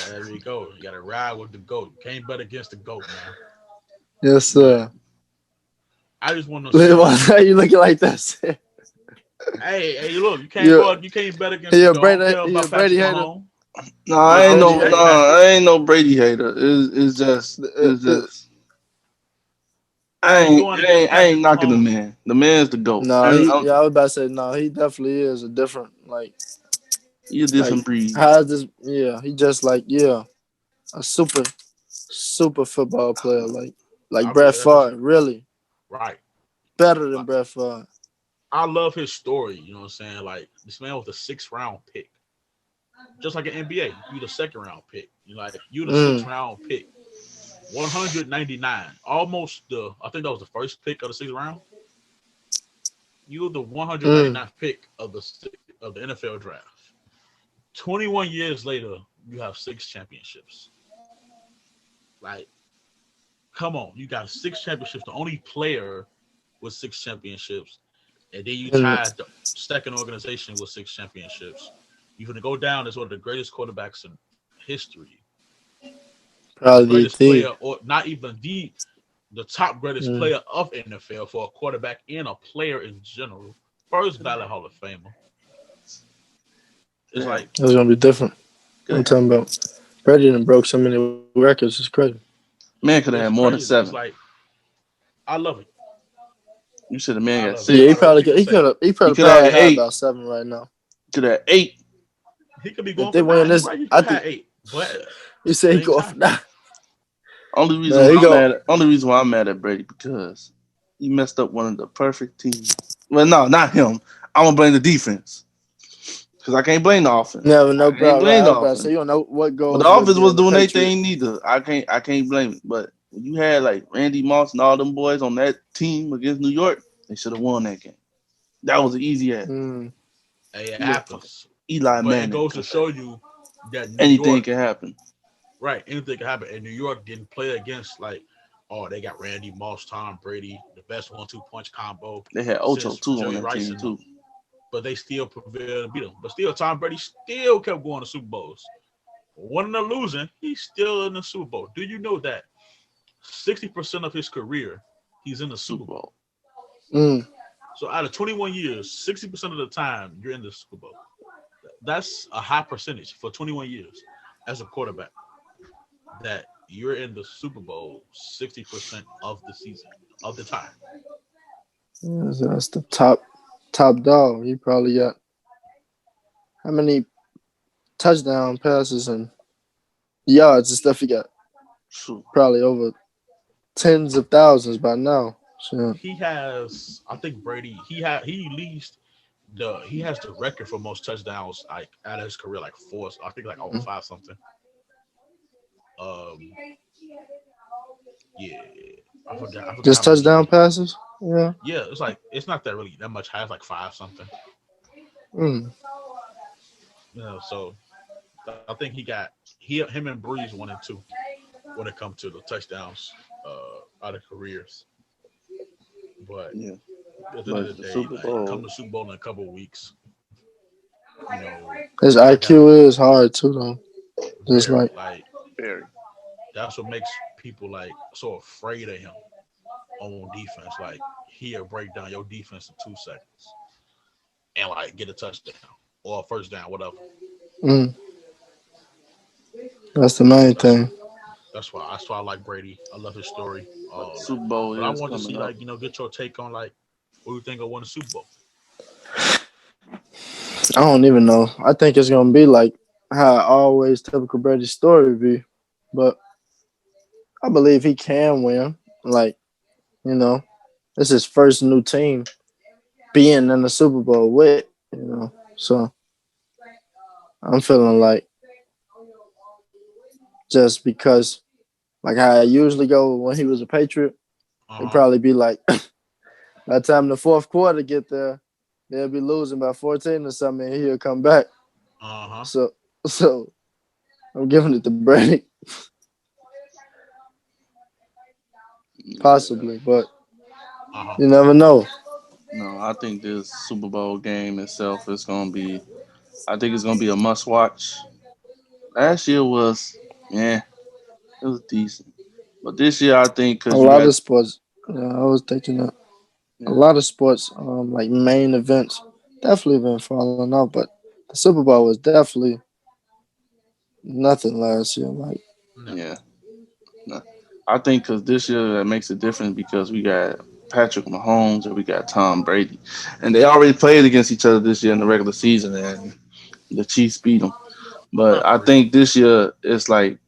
There we go. You got to ride with the goat. You can't bet against the goat, man. Yes, But sir. I just want to Why see. are you looking like that? Hey, look, you can't you go. You can't bet against he the a goat. I don't Brady care he a about Brady Patrick hater. Mahomes. No, He a I ain't Brady no, no, hater. I ain't no Brady hater. Uh, uh, I Hey, ain't, going I against ain't, I ain't Patrick knocking the Mahomes. man. The man's the goat. no, yeah, I was about to say no. He definitely is a different He a like different breed. how's this? Yeah, he just a super football player like I mean, Brett that's just Favre. Really right. better than Like, Brett Favre. I love his story. You know what I'm saying? Like this man was a 6th round pick, just like an NBA. You the 2nd round pick. You like you the sixth Mm, round pick. 199, almost the. I think that was the first pick of the 6th round. You were the mm. 199th pick of the NFL draft. 21 years later, you have 6 championships. Like, come on, you got 6 championships. The only player with 6 championships, and then you And tied the second organization with 6 championships. You're gonna go down as one of the greatest quarterbacks in history, the probably greatest the player, or not even the top greatest mm. player of NFL for a quarterback and a player in general. First ballot Hall of Famer. It's like It's gonna be different. I'm Good. talking about Brady done broke so many records. It's crazy. Man could have it's had more than crazy. It's 7. like I love it. You said the man I got love it. Yeah, No he 6. matter what probably people say, he He probably could have had had 8. about 7 right now. Could have 8. he could be If going they for win 9. You're this, right. He I could have think 8, but at you the say he same go for time, that. Only reason Man, why he I'm go. mad. Only reason why I'm mad at Brady because he messed up one of the perfect teams. Well, no, not him. I'm gonna blame the defense because I can't blame the offense. Never know, I can't bro. Right? blame I the was about to say offense. you don't know what But the goes with offense was being a doing their Patriot. thing. Neither I can't blame it. But when you had like Randy Moss and all them boys on that team against New York, they should have won that game. That was an easy ass. Mm. hey, it You look fucking happens. Eli But it Manning. goes to show you that New Anything York, can happen. right? Anything can happen. And New York didn't play against like, oh, they got Randy Moss, Tom Brady, the best 1-2 punch combo They had Ocho since too on Jerry that Rice team and them. too. but they still prevailed and beat them. But still, Tom Brady still kept going to Super Bowls. Winning or losing, he's still in the Super Bowl. Do you know that 60% of his career, he's in the Super Super Bowl? Bowl. Mm. So out of 21 years, 60% of the time you're in the Super Bowl. That's a high percentage for 21 years as a quarterback that you're in the Super Bowl 60% of the season, of the time. Yeah, so that's the top dog. He probably got how many touchdown passes and yards and stuff he got? True. Probably over tens of thousands by now. So He has, I think Brady, he leads he has the record for most touchdowns like out of his career, like four, I think like over five something. Um, yeah, I forgot how just many touchdown he. passes. Yeah. Yeah, it's like it's not that really that much high. It's like five something. Mm. So I think him and Breeze 1 and 2 when it comes to the touchdowns out of careers. But Yeah. at the end of But the the day, Super like come Bowl, to Super Bowl in a couple of weeks, you know, His I got IQ is hard too, though. Just very like like very. that's what makes people like so afraid of him on defense. Like he'll break down your defense in 2 seconds and like get a touchdown or a first down, whatever. mm, that's the main That's thing. that's why I like Brady. I love his story, But the all that. Super Bowl But I is want to coming see up. like get your take on like who you think will win the Super Bowl. I don't even know. I think it's gonna be like how always typical Brady story be, but I believe he can win. Like you know, this is his first new team being in the Super Bowl with. So I'm feeling like just because like how I usually go when he was a Patriot, Uh it'd huh. probably be like by the time the fourth quarter get there, they'll be losing by 14 or something, and he'll come back. Uh huh. So so I'm giving it to Brady, Yeah. possibly, but Uh huh. you never know. No, I think this Super Bowl game itself is gonna be. I think it's gonna be a must watch. Last year was, yeah, it was decent, but this year I think A because you lot got, of sports. Yeah, I was thinking that a yeah, lot of sports, like main events, definitely been falling off. But the Super Bowl was definitely nothing last year. Like, Never. yeah. No. I think because this year that makes a difference because we got Patrick Mahomes and we got Tom Brady, and they already played against each other this year in the regular season, and the Chiefs beat them. I But I agree. think this year it's like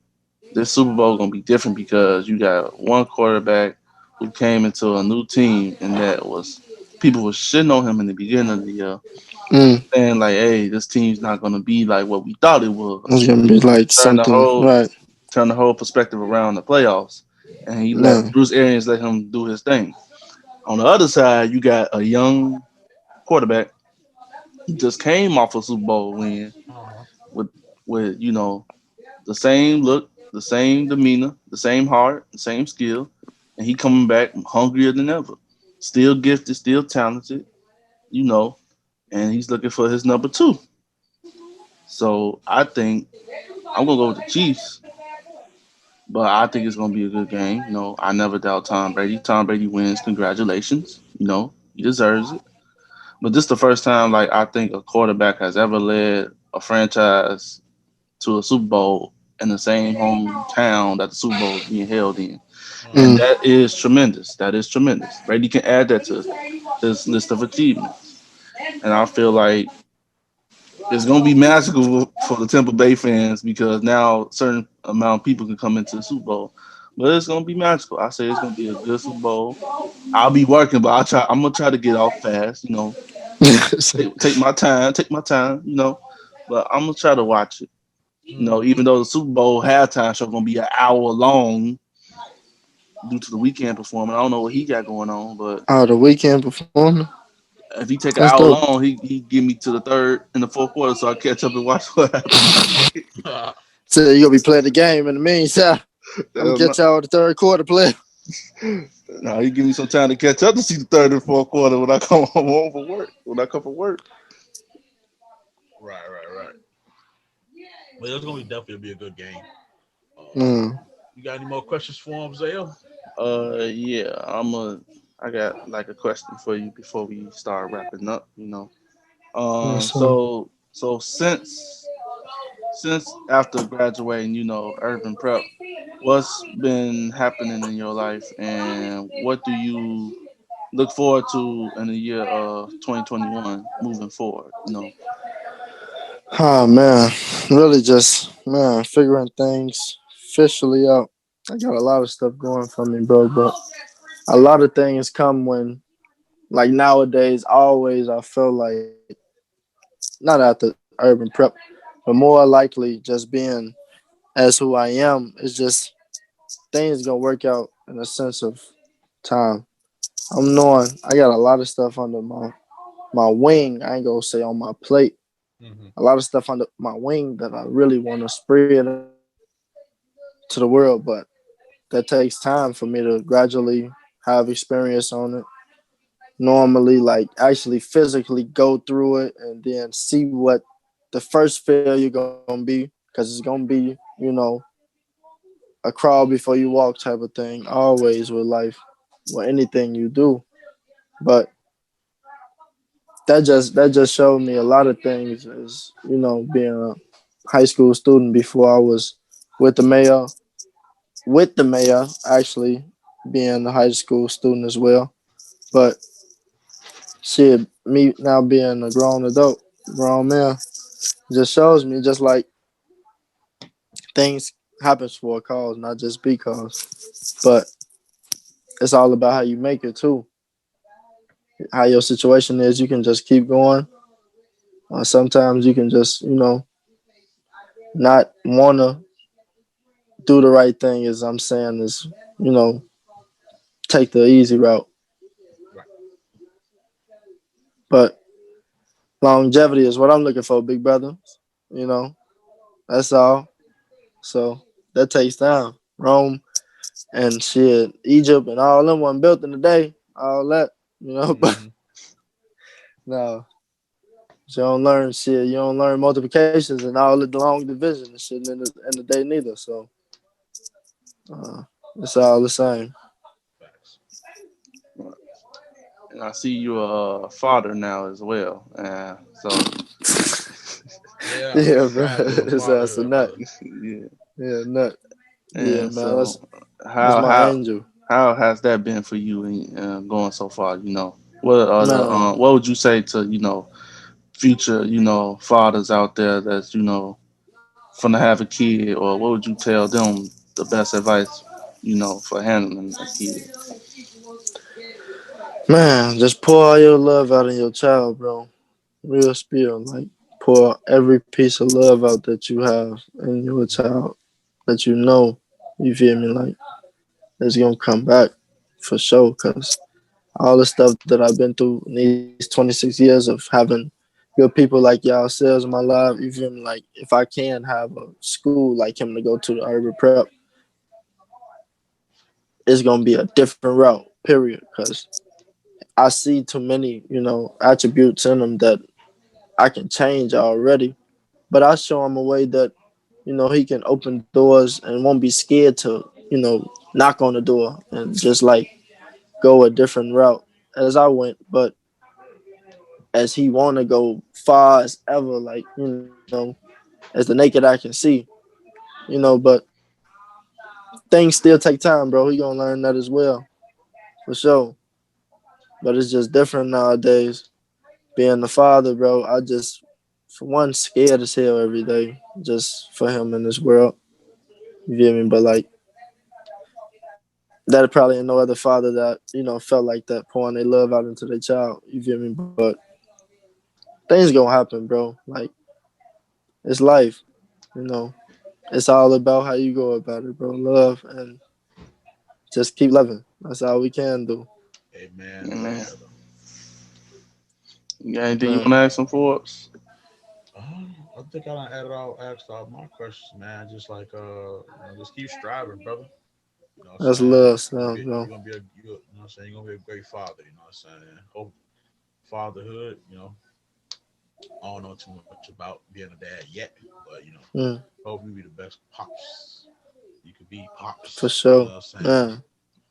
this Super Bowl gonna be different because you got one quarterback who came into a new team, and that was people was shitting on him in the beginning of the year, mm, saying like, "Hey, this team's not gonna be like what we thought it was." it's gonna be like Turn the something, whole right? turn the whole perspective around the playoffs, and he let No, Bruce Arians let him do his thing. On the other side, you got a young quarterback who just came off a Super Bowl win Uh huh. with with the same look, the same demeanor, the same heart, the same skill, and he coming back hungrier than ever. Still gifted, still talented, you know, and he's looking for his number two. So I think I'm gonna go with the Chiefs, but I think it's gonna be a good game. I never doubt Tom Brady. Tom Brady wins, congratulations. He deserves it. But this is the first time like I think a quarterback has ever led a franchise to a Super Bowl in the same hometown that the Super Bowl is being held in. Uh And mm, huh. that is tremendous. That is tremendous. Brady can add that to his list of achievements. And I feel like it's going to be magical for the Tampa Bay fans because now certain amount of people can come into the Super Bowl. But it's going to be magical. I say it's going to be a good Super Bowl. I'll be working, but I'm going to try to get off fast, take my time, but I'm going to try to watch it. Mm-hmm. Even though the Super Bowl halftime show going to be an hour long due to the weekend performance. I don't know what he got going on, but oh, the weekend performer. if he take an That's hour dope. long, he give me to the third and the fourth quarter so I catch up and watch what happened. So you gonna be playing the game in the meantime. I'm gonna Hell no. get y'all the third quarter play. No, he give me some time to catch up to see the third and fourth quarter when I come home for work. When I come from work. Right. Well, it's gonna be definitely be a good game. Uh, Mm. you got any more questions for him, Zale? Yeah, I got like a question for you before we start wrapping up. Yes, sir. So since after graduating, urban prep, what's been happening in your life, and what do you look forward to in the year of 2021 moving forward? Oh man, really just man figuring things officially out. I got a lot of stuff going for me, bro. But a lot of things come when, like nowadays, always I feel like not after urban prep, but more likely just being as who I am. It's just things gonna work out in a sense of time. I'm knowing I got a lot of stuff under my wing. I ain't gonna say on my plate. Mm-hmm. A lot of stuff under my wing that I really want to spread out to the world, but that takes time for me to gradually have experience on it. Normally, like actually physically go through it and then see what the first failure gonna be, because it's gonna be, a crawl before you walk type of thing. Always with life, with anything you do, but that just showed me a lot of things as being a high school student before I was with the mayor with the mayor actually being a high school student as well. But shit, me now being a grown adult, grown man, just shows me just like things happens for a cause, not just because. But it's all about how you make it too. How your situation is, you can just keep going. Or sometimes you can just, not wanna do the right thing. As I'm saying is, you know, take the easy route. Right. But longevity is what I'm looking for, big brother. You know, that's all. So that takes time. Rome and shit, Egypt and all them wasn't built in a day. All that. But Mm-hmm. no, you don't learn shit. You don't learn multiplications and all the long division and shit in the day neither. So uh, it's all the same. Facts. And I see you're a father now as well. So Yeah, Yeah, big bro. time doing It's a fatherhood, nut. brother. yeah. Yeah, nut. Yeah, And man. That's so that's how my how angel, how has that been for you in going so far? What are the man. what would you say to future fathers out there that's gonna have a kid, or what would you tell them the best advice for handling a kid? Man, just pour all your love out in your child, bro. Real spill. Like, pour every piece of love out that you have in your child that you know, you feel me? Like, it's gonna come back for sure. Because all the stuff that I've been through in these 26 years of having good people like yourselves in my life, you feel me? Like, if I can have a school like him to go to the urban prep, it's gonna be a different route, period. Because I see too many, attributes in him that I can change already. But I show him a way that, he can open doors and won't be scared to, knock on the door and just like go a different route as I went, but as he wanna go far as ever, like, as the naked eye can see, but things still take time, bro. He gonna learn that as well, for sure. But it's just different nowadays. Being the father, bro, I just for one scared as hell every day just for him in this world. You feel me? But like that probably ain't no other father that, felt like that pouring their love out into their child. You feel me? But things gonna happen, bro. Like it's life, you know. It's all about how you go about it, bro. Love and just keep loving. That's all we can do. Amen to that, Man, brother. you got anything you want Man, to ask them for us? I think I done asked all my questions, man. Just like just keep striving, brother. You know what I'm that's saying? love You're gonna stuff, be bro. you're gonna be you know what I'm saying, you're gonna be a great father, you know what I'm saying? Hope fatherhood, I don't know too much about being a dad yet, but Mm, hope you be the best pops you could be, for pops. You know sure, what I'm saying? man.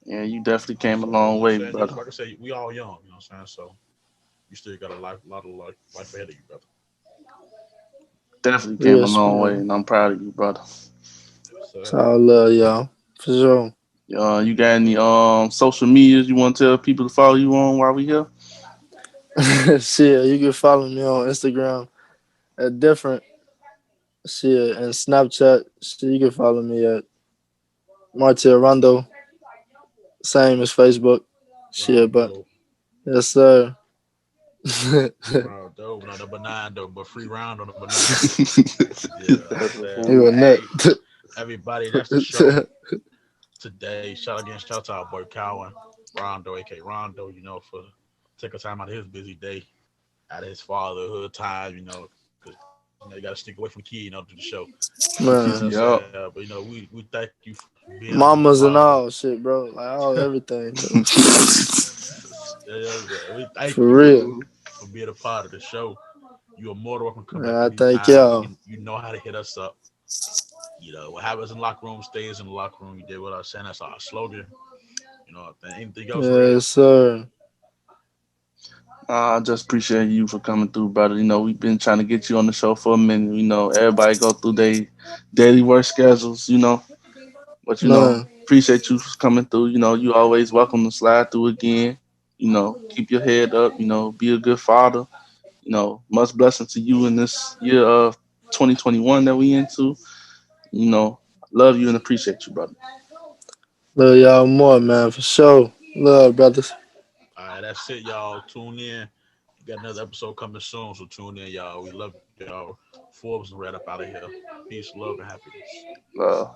Yeah, you definitely came a So, long way, saying, brother. like I said, we all young. You know what I'm saying? So you still got a lot of life ahead of you, brother. Definitely came a Yes, long way, man. and I'm proud of you, brother. Yes, So sir. I love y'all for sure. You got any social medias you want to tell people to follow you on while we here? Shit, you can follow me on Instagram at different shit and Snapchat. Shit, you can follow me at Martell Rondo, same as Facebook. Shit, but Rondo, yes, sir. Rondo, not number nine though, but free round on number nine. Yeah, I That's a said, You fool. a but nut. hey, everybody, that's the show today. Shout out to our boy Cowan, Rondo, aka Rondo. For take a time out of his busy day, out of his fatherhood time. Because you got to stick away from the kid, to the show. You know what I'm Man, Yup. saying? But we thank you for being a good mamas and father. all shit, bro. Like all everything, bro. Yeah, we thank For you real. for being a part of the show. You are more than welcome to come Man, back I thank anytime. y'all. You know how to hit us up. What happens in the locker room stays in the locker room. You did what I was saying. That's our slogan. Anything else, Red? Yes, sir. I just appreciate you for coming through, brother. We've been trying to get you on the show for a minute. Everybody go through their daily work schedules, but Man, appreciate you for coming through. You always welcome to slide through again. Keep your head up. Be a good father. Much blessing to you in this year of 2021 that we into. Love you and appreciate you, brother. love y'all more, man, for sure. Love, brothers. All right, that's it, y'all. Tune in. We got another episode coming soon, so tune in, y'all. We love y'all. Forbes and Red up out of here. Peace, love, and happiness. Love.